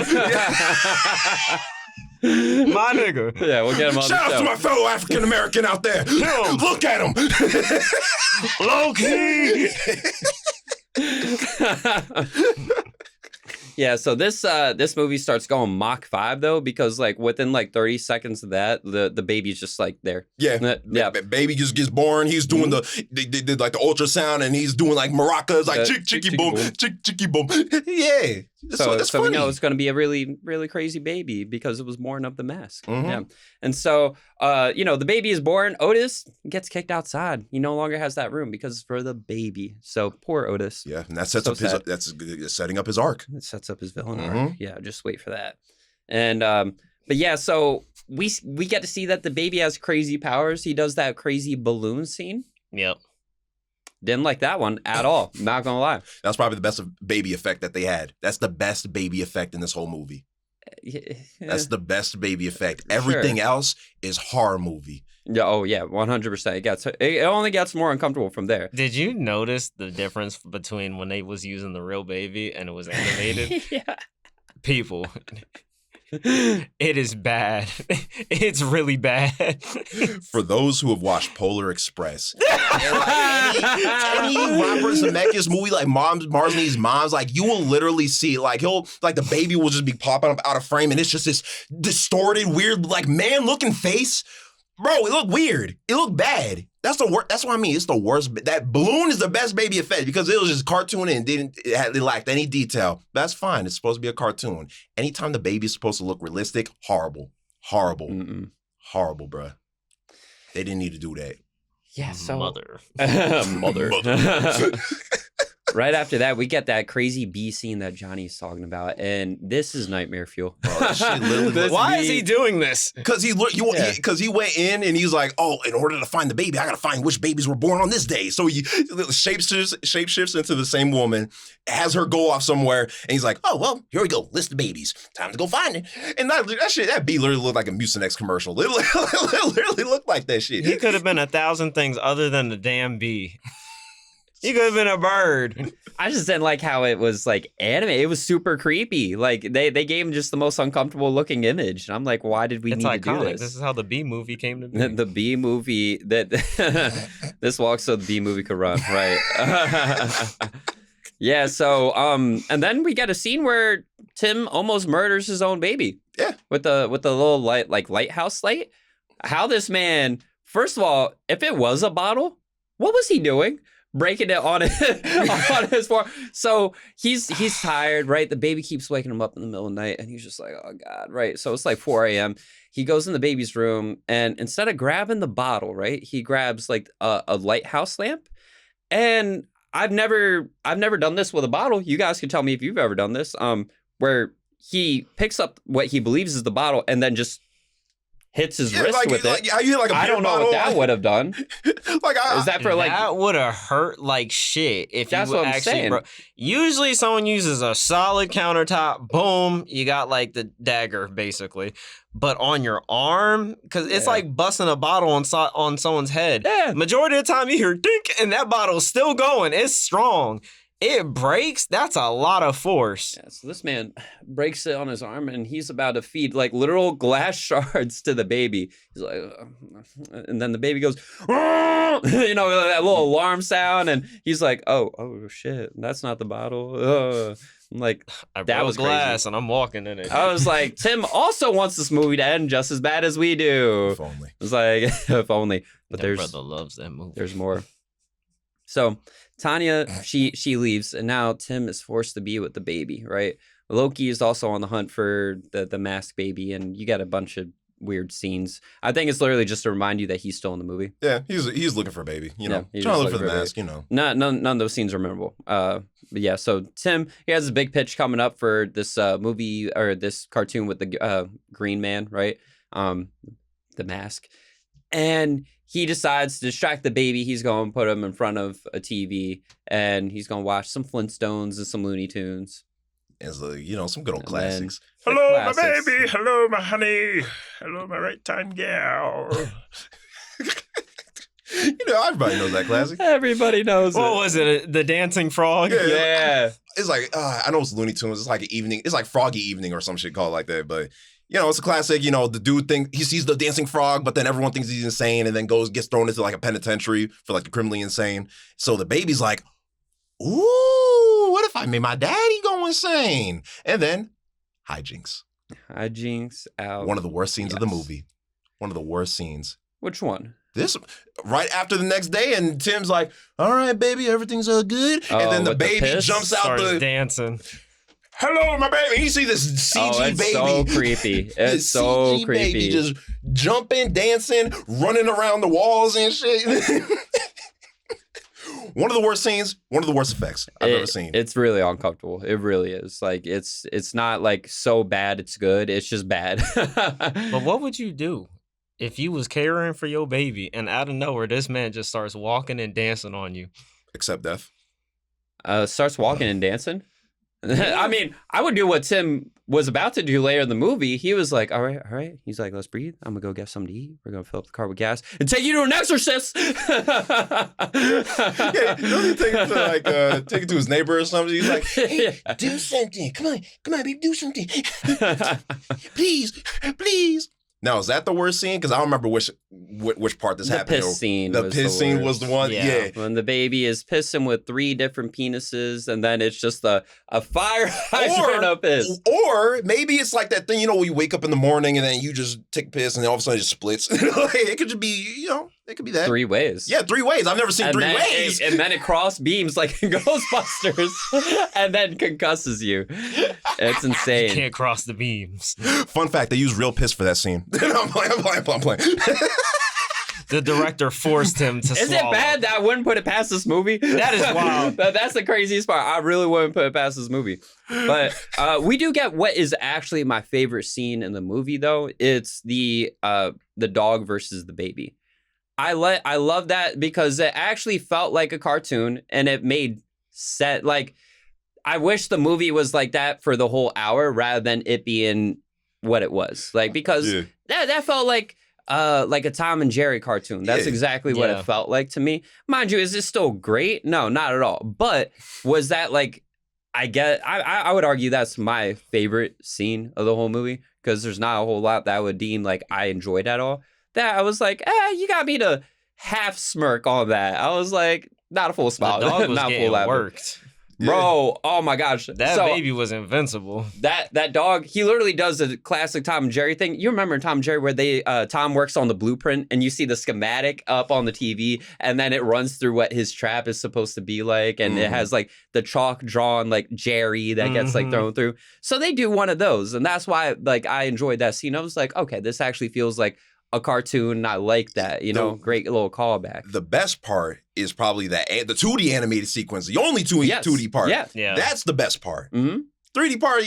My nigga. Yeah, we'll get him on Shout the out show. to my fellow African American out there. Look at him. Low-key. Yeah, so this movie starts going Mach 5 though, because like within like 30 seconds of that, the baby's just like there. Yeah, Yeah. Baby just gets born. He's doing they did like the ultrasound, and he's doing like maracas, like chicky boom, chicky boom. Yeah, So that's we funny. know it's going to be a really, really crazy baby because it was born of the mask. Mhm. Yeah. And so, the baby is born. Otis gets kicked outside. He no longer has that room because it's for the baby. So poor Otis. Yeah, and that sets So up his. sad. That's setting up his arc. It sets up his villain Mhm. arc. Yeah, just wait for that. And but yeah, so we get to see that the baby has crazy powers. He does that crazy balloon scene. Yep. Didn't like that one at all. Not gonna lie. That's probably the best baby effect that they had. That's the best baby effect in this whole movie. That's the best baby effect. Everything else is horror movie. Yeah. Oh yeah. 100%. It only gets more uncomfortable from there. Did you notice the difference between when they was using the real baby and it was animated? Yeah. People, it is bad. It's really bad. For those who have watched Polar Express, any Robert Zemeckis movie like Mars Needs Moms, like you will literally see like the baby will just be popping up out of frame, and it's just this distorted, weird, like man looking face. Bro, it looked weird. It looked bad. That's the worst. That's what I mean. It's the worst. That balloon is the best baby effect because it was just cartoon and it lacked any detail. That's fine. It's supposed to be a cartoon. Anytime the baby's supposed to look realistic, horrible, Mm-mm. horrible, bruh. They didn't need to do that. Yeah. So Mother. Mother. Right after that, we get that crazy bee scene that Johnny's talking about, and this is nightmare fuel. Bro, that shit literally Why is he doing this? Because he went in and he's like, oh, in order to find the baby, I gotta find which babies were born on this day. So he shapeshifts into the same woman, has her go off somewhere, and he's like, oh well, here we go, list of babies, time to go find it. And that bee literally looked like a Mucinex commercial. It literally looked like that shit. He could have been 1,000 things other than the damn bee. He could have been a bird. I just didn't like how it was like anime. It was super creepy. Like they gave him just the most uncomfortable looking image. And I'm like, why did we It's need to do iconic. this? This is how the bee movie came to be. The B movie that this walks so the B movie could run, right? Yeah, so and then we get a scene where Tim almost murders his own baby. Yeah. With the little lighthouse light. How this man, first of all, if it was a bottle, what was he doing? Breaking it on his floor. So he's tired, right? The baby keeps waking him up in the middle of the night, and he's just like, oh God, right? So it's like 4 a.m. He goes in the baby's room, and instead of grabbing the bottle, right, he grabs like a lighthouse lamp. And I've never done this with a bottle. You guys can tell me if you've ever done this. Where he picks up what he believes is the bottle and then just hits his wrist with it. You hit like a I beer don't know bottle. what that would have done. Like, Is that for like? That would have hurt like shit if That's you what I'm actually saying. Usually someone uses a solid countertop, boom, you got like the dagger basically. But on your arm, because it's like busting a bottle on someone's head. Yeah. Majority of the time you hear dink and that bottle's still going. It's strong. It breaks. That's a lot of force. Yeah, so this man breaks it on his arm, and he's about to feed like literal glass shards to the baby. He's like, and then the baby goes, you know, that little alarm sound, and he's like, oh shit, that's not the bottle. I'm like, I that was glass, crazy. and I'm walking in it. I was like, Tim also wants this movie to end just as bad as we do. If only. It's like, if only. But That brother loves that movie. there's more. So Tanya, she leaves, and now Tim is forced to be with the baby, right? Loki is also on the hunt for the masked baby, and you got a bunch of weird scenes. I think it's literally just to remind you that he's still in the movie. Yeah, he's looking for a baby, you know. he's Trying to just look for the looking mask, you know. None of those scenes are memorable. But yeah, so Tim, he has a big pitch coming up for this movie or this cartoon with the Green Man, right? The mask. And he decides to distract the baby. He's going to put him in front of a TV, and he's going to watch some Flintstones and some Looney Tunes. It's like, you know, some good old And then classics. the Hello, my classics. baby. Hello, my honey. Hello, my right time gal. You know, everybody knows that classic. Everybody knows What it. was it? The dancing frog? Yeah. Yeah. It's like, I know it's Looney Tunes. It's like an evening. It's like Froggy Evening or some shit called like that. But, you know, it's a classic. You know, the dude he sees the dancing frog, but then everyone thinks he's insane and then gets thrown into like a penitentiary for like the criminally insane. So the baby's like, ooh, what if I made my daddy go insane? And then hijinks. Hijinks out. One of the worst scenes of the Yes. movie. One of the worst scenes. Which one? This right after the next day, and Tim's like, "All right, baby, everything's good." Oh, and then the with the baby piss? jumps out Starts the dancing. "Hello, my baby." And you see this CG Oh, it's baby, so creepy. It's this so CG creepy. baby just jumping, dancing, running around the walls and shit. One of the worst scenes. One of the worst effects I've ever seen. It's really uncomfortable. It really is. Like it's not like so bad it's good. It's just bad. But what would you do if you was caring for your baby and out of nowhere this man just starts walking and dancing on you? Except death. Starts walking and dancing. I mean, I would do what Tim was about to do later in the movie. He was like, all right. He's like, let's breathe. I'm going to go get something to eat. We're going to fill up the car with gas and take you to an exorcist. Yeah, don't you take it to take it to his neighbor or something? He's like, "Hey, do something. Come on, baby, do something. please. Now, is that the worst scene? Because I don't remember which part this The happened. piss scene The was piss the scene was worst. the one. Yeah. When the baby is pissing with 3 different penises, and then it's just a fire hydrant of piss. Or maybe it's like that thing, you know, where you wake up in the morning and then you just take piss and then all of a sudden it just splits. It could just be, you know, it could be that. 3 ways. Yeah, 3 ways. I've never seen And 3 then ways. and then it cross beams like in Ghostbusters and then concusses you. It's insane. Can't cross the beams. Fun fact, they use real piss for that scene. I'm playing. The director forced him to Is it swallow. bad that I wouldn't put it past this movie? That is wild. That's the craziest part. I really wouldn't put it past this movie. But we do get what is actually my favorite scene in the movie, though. It's the dog versus the baby. I love that because it actually felt like a cartoon and it made sense. Like, I wish the movie was like that for the whole hour rather than it being what it was. Like, because that felt like a Tom and Jerry cartoon. That's exactly what it felt like to me. Mind you, is it still great? No, not at all. But was that like, I would argue that's my favorite scene of the whole movie because there's not a whole lot that I would deem like I enjoyed at all. That I was like, you got me to half smirk on that. I was like, not a full smile. The dog was not getting full laughter. worked. Bro, oh my gosh. That baby was invincible. That dog, he literally does a classic Tom and Jerry thing. You remember Tom and Jerry where Tom works on the blueprint and you see the schematic up on the TV and then it runs through what his trap is supposed to be like and it has like the chalk drawn like Jerry that gets like thrown through. So they do one of those and that's why like I enjoyed that scene. I was like, okay, this actually feels like a cartoon. I like that, you know, great little callback. The best part is probably the 2D animated sequence, the only 2D part. Yeah. That's the best part. Mm-hmm. 3D part,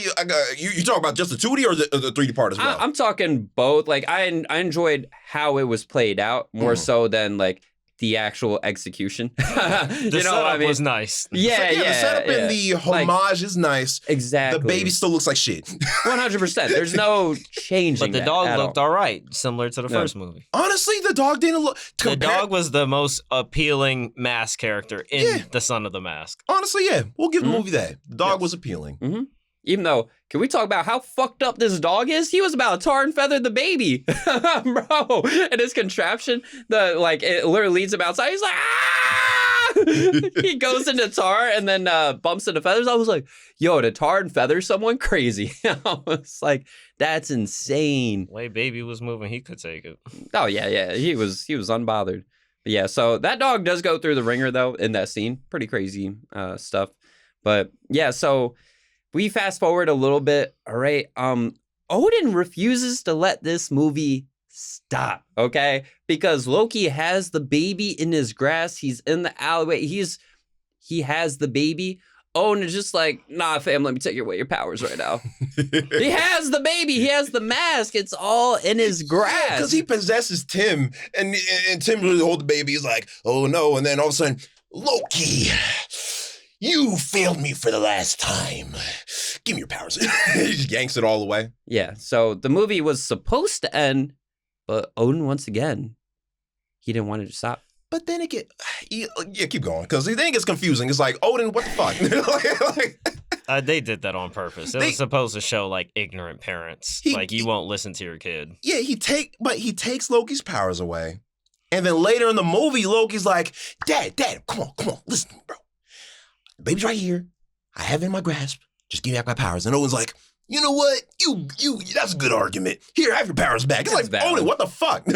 you talk about just the 2D or the 3D part as well? I'm talking both. Like I enjoyed how it was played out more so than like the actual execution. The setup was nice. Yeah, The setup and the homage is nice. Exactly. The baby still looks like shit. 100%. There's no changing. But the dog looked all right, similar to the first movie. Honestly, the dog didn't look. The dog was the most appealing mask character in The Son of the Mask. Honestly, yeah, we'll give the movie that. The dog was appealing. Mm-hmm. Even though, can we talk about how fucked up this dog is? He was about to tar and feather the baby, bro. And his contraption, it literally leads him outside. He's like, ah! He goes into tar and then bumps into feathers. I was like, yo, to tar and feather someone, crazy. I was like, that's insane. The way baby was moving, he could take it. Oh yeah. He was unbothered. But yeah, so that dog does go through the ringer though in that scene. Pretty crazy stuff. But yeah, so we fast forward a little bit. All right. Odin refuses to let this movie stop. Okay. Because Loki has the baby in his grasp. He's in the alleyway. He has the baby. Odin is just like, nah, fam, let me take away your powers right now. He has the baby. He has the mask. It's all in his grasp. Because he possesses Tim. And Tim really hold the baby. He's like, oh no. And then all of a sudden, Loki, you failed me for the last time. Give me your powers. He just yanks it all away. Yeah, so the movie was supposed to end, but Odin, once again, he didn't want it to stop. But then keep going. Because then it gets confusing. It's like, Odin, what the fuck? They did that on purpose. It was supposed to show like ignorant parents. You won't listen to your kid. Yeah, he takes Loki's powers away. And then later in the movie, Loki's like, Dad, come on, listen to me, bro. The baby's right here. I have it in my grasp. Just give me back my powers. And Owen's like, you know what? You, that's a good argument. Here, have your powers back. It's that's like, Owen, what the fuck?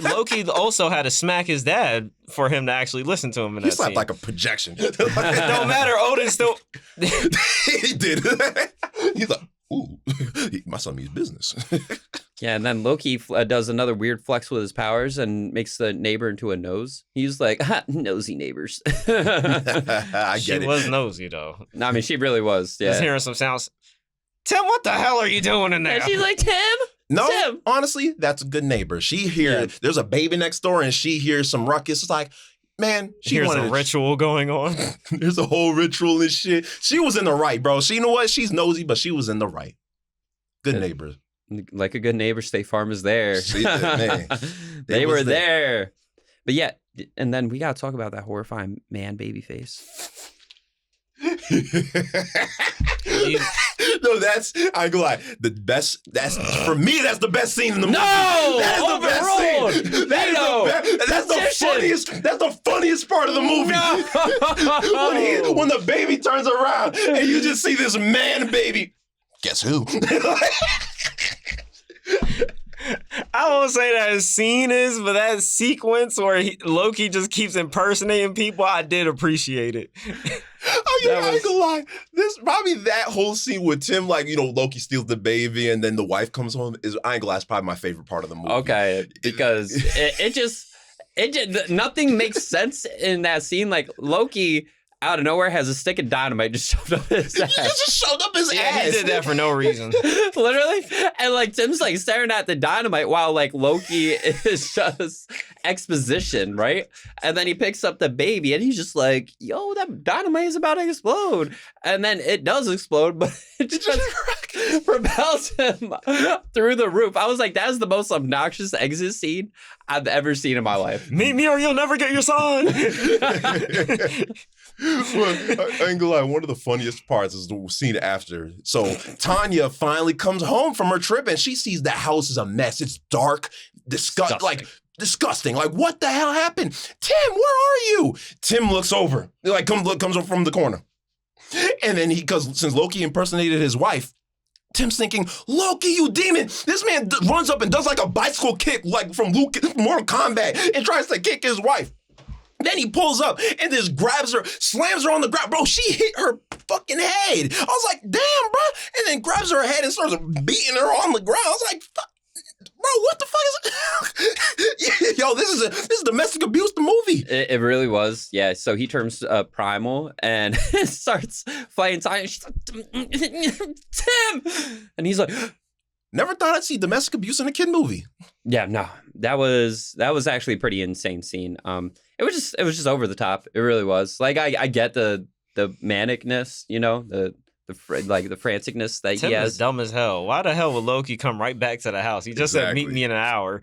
Loki also had to smack his dad for him to actually listen to him in that slapped scene. Like a projection. It don't matter. Odin still... He did. He's like, ooh, my son means business. Yeah, and then Loki does another weird flex with his powers and makes the neighbor into a nose. He's like, nosy neighbors. She was nosy, though. No, I mean, she really was. Yeah. Just hearing some sounds. Tim, what the hell are you doing in there? And she's like, Tim? No, Tim. Honestly, that's a good neighbor. She hears, there's a baby next door and she hears some ruckus. It's like, man, Here's a ritual going on. There's a whole ritual and shit. She was in the right, bro. You know what? She's nosy, but she was in the right. Good neighbor. Like a good neighbor, State Farm is there. Man, they were there. But yeah, and then we got to talk about that horrifying man baby face. No, I ain't gonna lie. The best, for me, that's the best scene in the movie. No! That is the best scene. That's the funniest part of the movie. No! when the baby turns around and you just see this man baby. Guess who? I won't say that scene is, but that sequence where Loki just keeps impersonating people, I did appreciate it. Oh yeah, I ain't gonna lie. That whole scene with Tim, Loki steals the baby and then the wife comes home I ain't gonna lie, it's probably my favorite part of the movie. Okay, because it just nothing makes sense in that scene. Like Loki out of nowhere has a stick of dynamite just shoved up his ass. He just shoved up his ass. He did that for no reason. Literally. And Tim's staring at the dynamite while Loki is just exposition, right? And then he picks up the baby and he's just like, yo, that dynamite is about to explode. And then it does explode, but it just propels him through the roof. I was like, that is the most obnoxious exit scene I've ever seen in my life. Meet me or you'll never get your son. Well, I ain't gonna lie, one of the funniest parts is the scene after. So Tanya finally comes home from her trip and she sees the house is a mess. It's dark, disgusting. Like, what the hell happened? Tim, where are you? Tim looks over, comes over from the corner. And then since Loki impersonated his wife, Tim's thinking, Loki, you demon! This man runs up and does a bicycle kick from Mortal Kombat and tries to kick his wife. Then he pulls up and just grabs her, slams her on the ground. Bro, she hit her fucking head. I was like, damn, bro. And then grabs her head and starts beating her on the ground. I was like, bro, what the fuck is it? Yo, this is domestic abuse, the movie. It really was. Yeah, so he turns primal and starts fighting Tanya. She's like, Tim! And he's like, Never thought I'd see domestic abuse in a kid movie. Yeah, no, that was actually a pretty insane scene. It was just over the top. It really was. Like I get the manicness, you know, the franticness that Tim he is has. dumb as hell. Why the hell would Loki come right back to the house? He just said, meet me in an hour.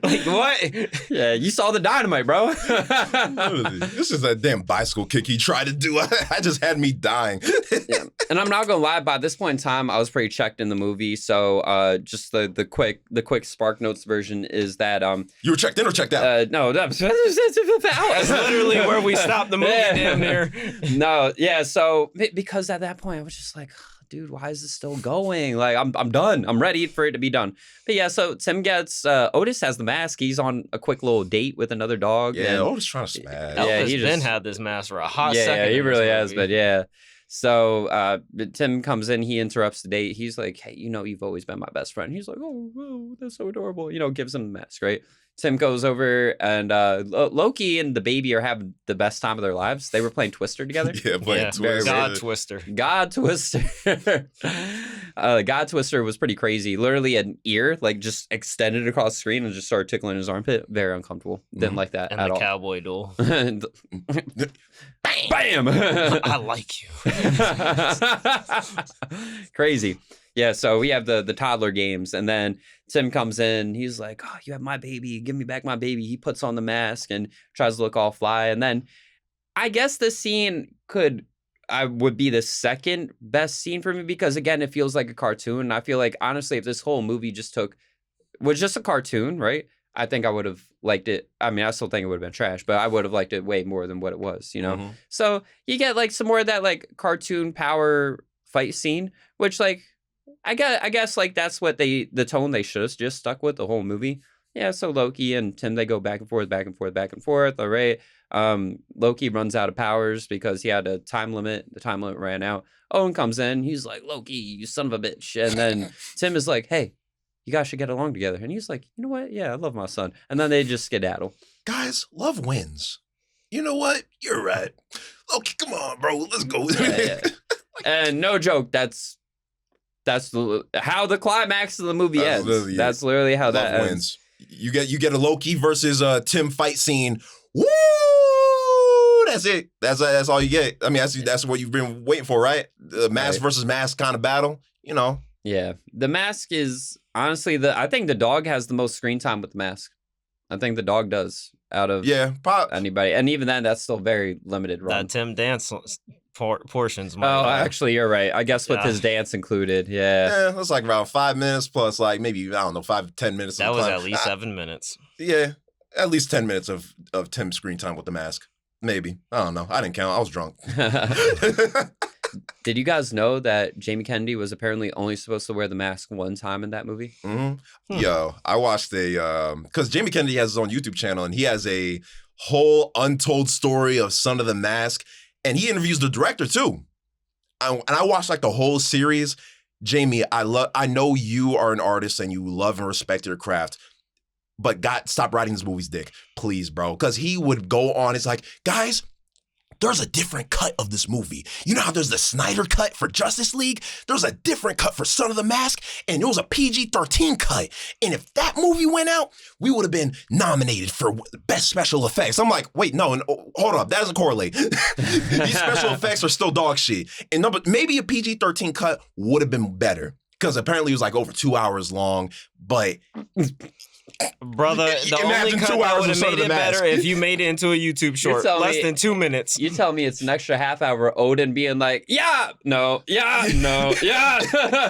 Like, what? Yeah, you saw the dynamite, bro. This is that damn bicycle kick he tried to do. I just had me dying. Yeah. And I'm not gonna lie, by this point in time, I was pretty checked in the movie. So just the quick Spark Notes version is that You were checked in or checked out? no, That's literally where we stopped the movie damn near. No, yeah, so because at that point I was just like, dude, why is this still going? Like, I'm done. I'm ready for it to be done. But yeah, so Tim gets Otis has the mask. He's on a quick little date with another dog. Yeah, and, Otis trying to smash. Elvis he just had this mask for a hot second. Yeah, he really has. But yeah, so Tim comes in. He interrupts the date. He's like, hey, you know, you've always been my best friend. He's like, oh, that's so adorable. You know, gives him the mask, right? Tim goes over and Loki and the baby are having the best time of their lives. They were playing Twister together. Yeah, playing Twister. God Twister. God Twister. God Twister was pretty crazy. Literally an ear, like just extended across the screen and just started tickling his armpit. Very uncomfortable. Didn't like that and at the all. cowboy duel. Bam! I like you. Crazy. Yeah, so we have the toddler games, and then Tim comes in. He's like, oh, you have my baby. Give me back my baby. He puts on the mask and tries to look all fly. And then I guess this scene would be the second best scene for me because, again, it feels like a cartoon. And I feel like, honestly, if this whole movie was just a cartoon, right? I think I would have liked it. I mean, I still think it would have been trash, but I would have liked it way more than what it was, you know? Mm-hmm. So you get like some more of that like cartoon power fight scene, which like, I guess like that's what the tone they should have just stuck with the whole movie. Yeah, so Loki and Tim, they go back and forth, back and forth, back and forth. All right. Loki runs out of powers because he had a time limit. The time limit ran out. Owen comes in. He's like, Loki, you son of a bitch. And then Tim is like, hey, you guys should get along together. And he's like, you know what? Yeah, I love my son. And then they just skedaddle. Guys, love wins. You know what? You're right. Loki, come on, bro. Let's go. Yeah. And no joke, that's how the climax of the movie ends. That's literally how that ends. Wins. You get a Loki versus Tim fight scene. Woo! That's it. That's all you get. I mean, that's what you've been waiting for, right? The mask versus mask kind of battle. You know. Yeah, the mask is honestly I think the dog has the most screen time with the mask. I think the dog does out of anybody, and even then, that's still very limited. That Tim dance portions. Actually, you're right. I guess with his dance included, yeah, that's like around 5 minutes plus, like maybe I don't know, 5 to 10 minutes. That was at least 7 minutes. Yeah, at least 10 minutes of Tim's screen time with the mask. Maybe I don't know. I didn't count. I was drunk. Did you guys know that Jamie Kennedy was apparently only supposed to wear the mask one time in that movie? Mm-hmm. Yo, I watched because Jamie Kennedy has his own YouTube channel and he has a whole untold story of Son of the Mask, and he interviews the director too. And I watched like the whole series. Jamie, I know you are an artist and you love and respect your craft, but stop riding this movie's dick, please, bro. Because he would go on. It's like, guys, there's a different cut of this movie. You know how there's the Snyder cut for Justice League? There's a different cut for Son of the Mask, and there was a PG-13 cut. And if that movie went out, we would have been nominated for best special effects. I'm like, wait, no, hold up. That doesn't correlate. These special effects are still dog shit. And maybe a PG-13 cut would have been better because apparently it was like over 2 hours long, but... Brother, the only cut that would have made it better if you made it into a YouTube short. Less than 2 minutes. You tell me it's an extra half hour Odin being like, yeah, no, yeah, no, yeah.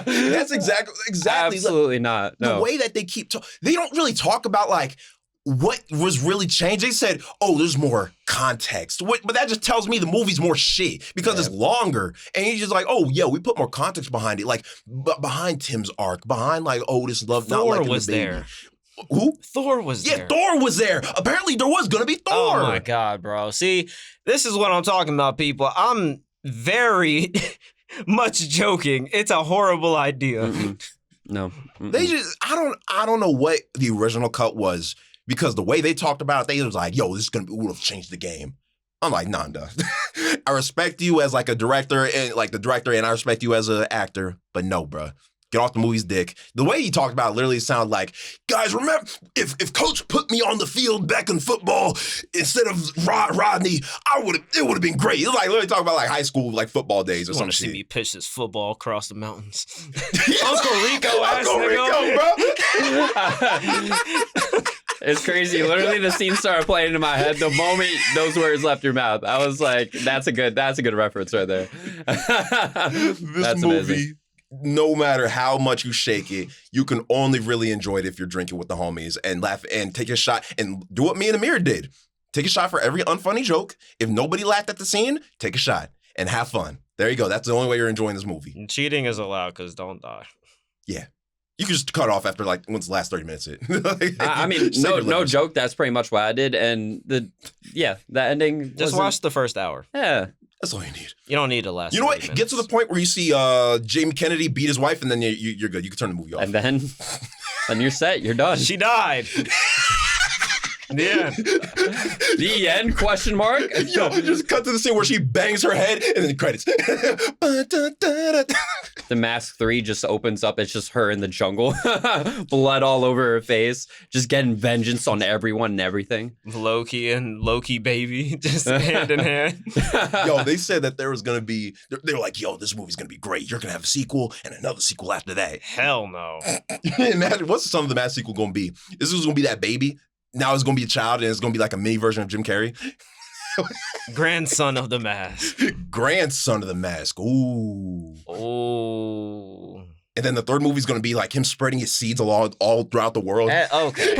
That's exactly. Absolutely not. No. The way that they keep they don't really talk about like what was really changed. They said, oh, there's more context. But that just tells me the movie's more shit because it's longer. And he's just like, oh, yeah, we put more context behind it. Like behind Tim's arc, behind like Otis love. Thor not was the baby. there. Who? Thor was there. Yeah, Thor was there. Apparently there was going to be Thor. Oh, my God, bro. See, this is what I'm talking about, people. I'm very much joking. It's a horrible idea. No. They just, I don't know what the original cut was because the way they talked about it, they was like, yo, this is going to would have changed the game. I'm like, nah, duh. I respect you as like a director and I respect you as an actor, but no, bro. Get off the movie's dick. The way he talked about it literally sounded like, guys, remember, if coach put me on the field back in football instead of Rodney, it would have been great. It's like literally talking about like high school, like football days or something. Want to see me pitch this football across the mountains. Uncle Rico, bro. It's crazy. Literally, the scene started playing in my head the moment those words left your mouth. I was like, "That's a good reference right there." This movie, no matter how much you shake it, you can only really enjoy it if you're drinking with the homies and laugh and take a shot and do what me and Amir did. Take a shot for every unfunny joke. If nobody laughed at the scene, take a shot and have fun. There you go. That's the only way you're enjoying this movie. And cheating is allowed because don't die. Yeah. You can just cut off after like once the last 30 minutes hit. I mean, no joke. That's pretty much what I did. And the ending. Just watch the first hour. Yeah. That's all you need. You don't need the last. You know what? minutes. Get to the point where you see Jamie Kennedy beat his wife, and then you're good. You can turn the movie off. And then you're set. You're done. She died. The end. The end? Question mark? Yo, just cut to the scene where she bangs her head, and then credits. The Mask 3 just opens up. It's just her in the jungle. Blood all over her face. Just getting vengeance on everyone and everything. Loki and Loki baby just hand in hand. Yo, they said that there was going to be, they were like, yo, this movie's going to be great. You're going to have a sequel and another sequel after that. Hell no. Imagine, what's the son of the Mask sequel going to be? This is going to be that baby. Now it's going to be a child, and it's going to be like a mini version of Jim Carrey. Grandson of the Mask. Grandson of the Mask. Ooh. Oh. And then the third movie is going to be like him spreading his seeds all throughout the world. Okay.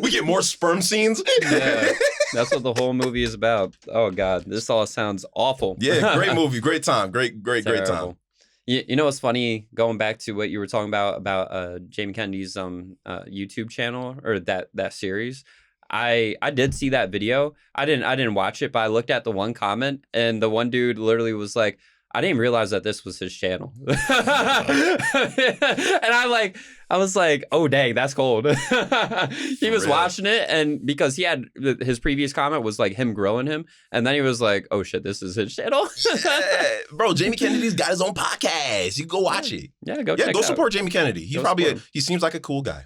We get more sperm scenes. Yeah, that's what the whole movie is about. Oh, God. This all sounds awful. Yeah, great movie. Great time. Great time. You know what's funny? Going back to what you were talking about Jamie Kennedy's YouTube channel or that series. I did see that video. I didn't watch it, but I looked at the one comment, and the one dude literally was like, I didn't realize that this was his channel. And I was like, oh, dang, that's cold. He was watching it, and because he had his previous comment was like him grilling him. And then he was like, oh, shit, this is his channel. Yeah. Bro, Jamie Kennedy's got his own podcast. You can go watch it. Yeah, go check it out. Go support Jamie Kennedy. He seems like a cool guy.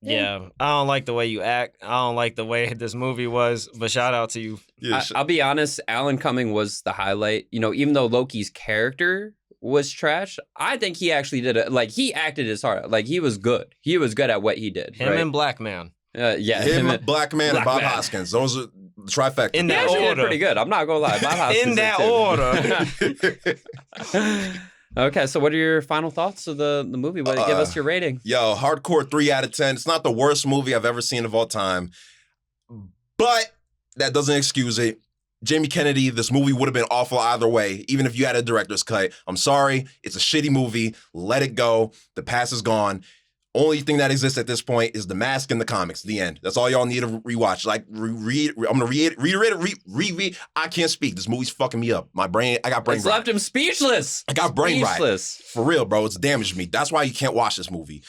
Yeah, I don't like the way you act. I don't like the way this movie was, but shout out to you. Yeah, I'll be honest, Alan Cumming was the highlight. You know, even though Loki's character was trash, I think he actually did it. Like, he acted his heart out. Like, he was good. He was good at what he did. Him and Black Man. Yeah. Him, Black Man, and Bob Hoskins. Those are the trifecta. In He that actually order. did pretty good. I'm not going to lie. Bob Hoskins In that order. Okay, so what are your final thoughts of the movie? Give us your rating. Yo, hardcore 3 out of 10. It's not the worst movie I've ever seen of all time, but that doesn't excuse it. Jamie Kennedy, this movie would have been awful either way, even if you had a director's cut. I'm sorry. It's a shitty movie. Let it go. The past is gone. Only thing that exists at this point is The Mask and the comics. The end. That's all y'all need to rewatch. Like, I'm gonna read. I can't speak. This movie's fucking me up. My brain. I got brain It's rot. left him speechless. I got brain rot. For real, bro. It's damaged me. That's why you can't watch this movie.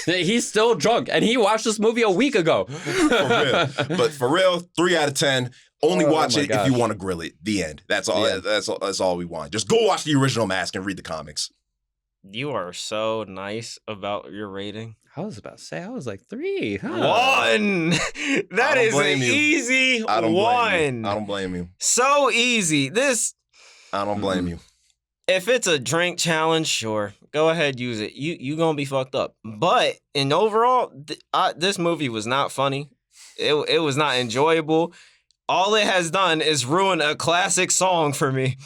He's still drunk, and he watched this movie a week ago. For real. But for real, 3 out of 10. Only watch it if you want to grill it. The end. That's all. Yeah. That's all we want. Just go watch the original Mask and read the comics. You are so nice about your rating. I was about to say, I was like 3. Huh? 1. That is an easy 1. I don't blame you. So easy. I don't blame you. If it's a drink challenge, sure, go ahead, use it. You gonna be fucked up. But in overall, this movie was not funny. It was not enjoyable. All it has done is ruin a classic song for me.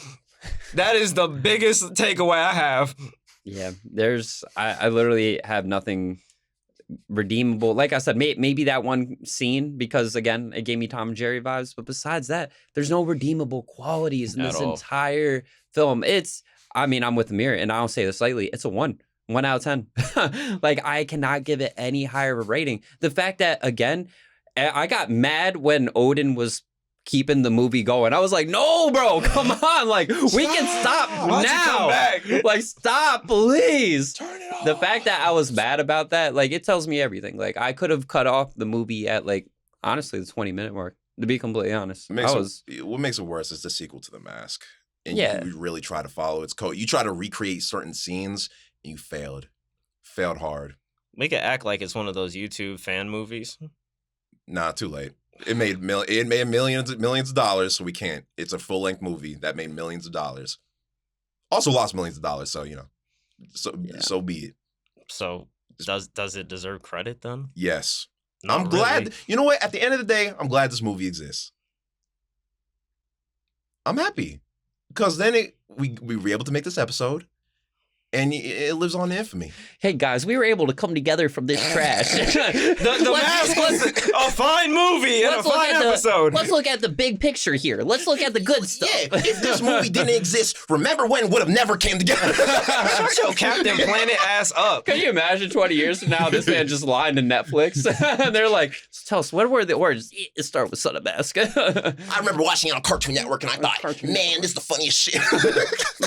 That is the biggest takeaway I have. Yeah, I literally have nothing redeemable. Like I said, maybe that one scene, because again, it gave me Tom and Jerry vibes. But besides that, there's no redeemable qualities in this entire film. I'm with Amir, and I don't say this lightly. It's a 1 out of 10. Like, I cannot give it any higher of a rating. The fact that, again, I got mad when Odin was keeping the movie going. I was like, no, bro, come on. Like, we can stop now. Like, stop, please. Turn it off. The fact that I was mad about that, like, it tells me everything. Like, I could have cut off the movie at, like, honestly, the 20-minute mark, to be completely honest. What makes it worse is the sequel to The Mask. and you really try to follow its code. You try to recreate certain scenes, and you failed hard. Make it act like it's one of those YouTube fan movies. Nah, too late. It made millions of dollars, so we can't. It's a full-length movie that made millions of dollars. Also lost millions of dollars, so so be it. So does it deserve credit then? Yes. Not I'm glad. really. You know what? At the end of the day, I'm glad this movie exists. I'm happy because then we were able to make this episode, and it lives on in infamy. Hey guys, we were able to come together from this trash. The Mask was a fine movie and a fine episode. Let's look at the big picture here. Let's look at the good stuff. Yeah, if this movie didn't exist, Remember When would have never came together. Shut your Captain Planet ass up. Can you imagine 20 years from now, this man just lying to Netflix? And they're like, tell us, what were the words? It start with Son of Mask. I remember watching it on Cartoon Network, and I thought, man, this is the funniest shit.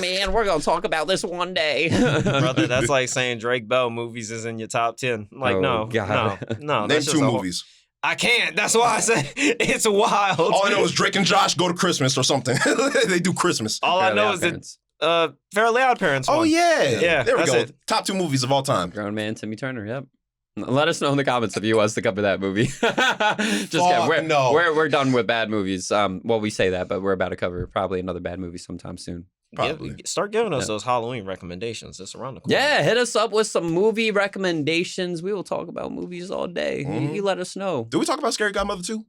Man, we're going to talk about this one day. Brother, that's like saying Drake Bell movies is in your top 10. Like, no. Name That's 2 movies. I can't. That's why I said it's wild. All I know is Drake and Josh go to Christmas or something. They do Christmas. All I know is that Fairly Odd Parents one. Oh, yeah. There we go. It. Top 2 movies of all time. Grown Man Timmy Turner, yep. Let us know in the comments if you want us to cover that movie. Just kidding. We're done with bad movies. Well, we say that, but we're about to cover probably another bad movie sometime soon. Start giving us those Halloween recommendations. It's around the corner. Yeah, hit us up with some movie recommendations. We will talk about movies all day. You let us know. Did we talk about Scary Godmother 2?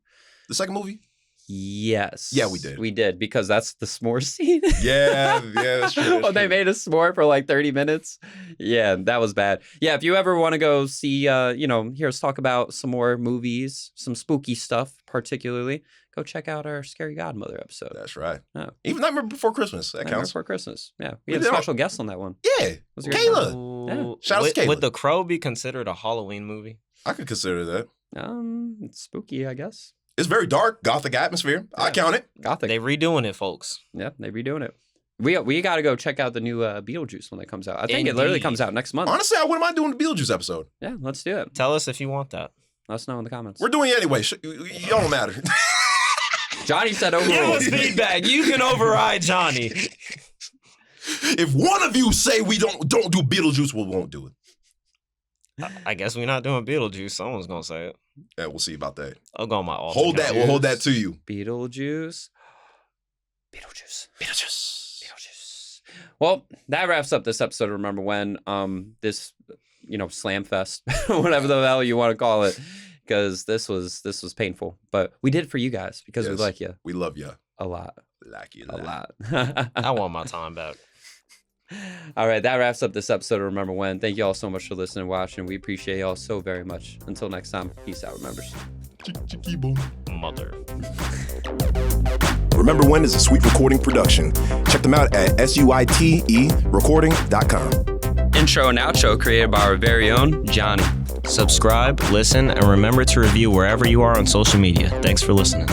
The second movie? Yes. Yeah, we did. We did, because that's the s'more scene. Yeah, that's true. They made a s'more for like 30 minutes. Yeah, that was bad. Yeah, if you ever want to go see, hear us talk about some more movies, some spooky stuff particularly, go check out our Scary Godmother episode. That's right. Oh. Even Nightmare Before Christmas. That Nightmare counts. Before Christmas. Yeah. We had a special guest on that one. Yeah. Kayla. Yeah. Shout out to Kayla. Would The Crow be considered a Halloween movie? I could consider that. It's spooky, I guess. It's very dark, gothic atmosphere. Yeah. I count it. Gothic. They redoing it, folks. Yeah, they redoing it. We got to go check out the new Beetlejuice when that comes out. I think it literally comes out next month. Honestly, I wouldn't mind doing the Beetlejuice episode. Yeah, let's do it. Tell us if you want that. Let us know in the comments. We're doing it anyway. Y'all don't matter. Johnny said overruled. Give us feedback. You can override Johnny. If one of you say we don't do Beetlejuice, we won't do it. I guess we're not doing Beetlejuice. Someone's gonna say it. Yeah, we'll see about that. I'll go on my alternate. Hold that. We'll hold that to you. Beetlejuice. Well, that wraps up this episode of Remember When. This, slam fest, whatever the hell you want to call it, because this was painful, but we did it for you guys because we like you. We love you a lot. We like you a lot. I want my time back. All right, that wraps up this episode of Remember When. Thank you all so much for listening and watching. We appreciate y'all so very much. Until next time, peace out, Remembers. Mother. Remember When is a Sweet Recording production. Check them out at suiterecording.com. Intro and outro created by our very own Johnny. Subscribe, listen, and remember to review wherever you are on social media. Thanks for listening.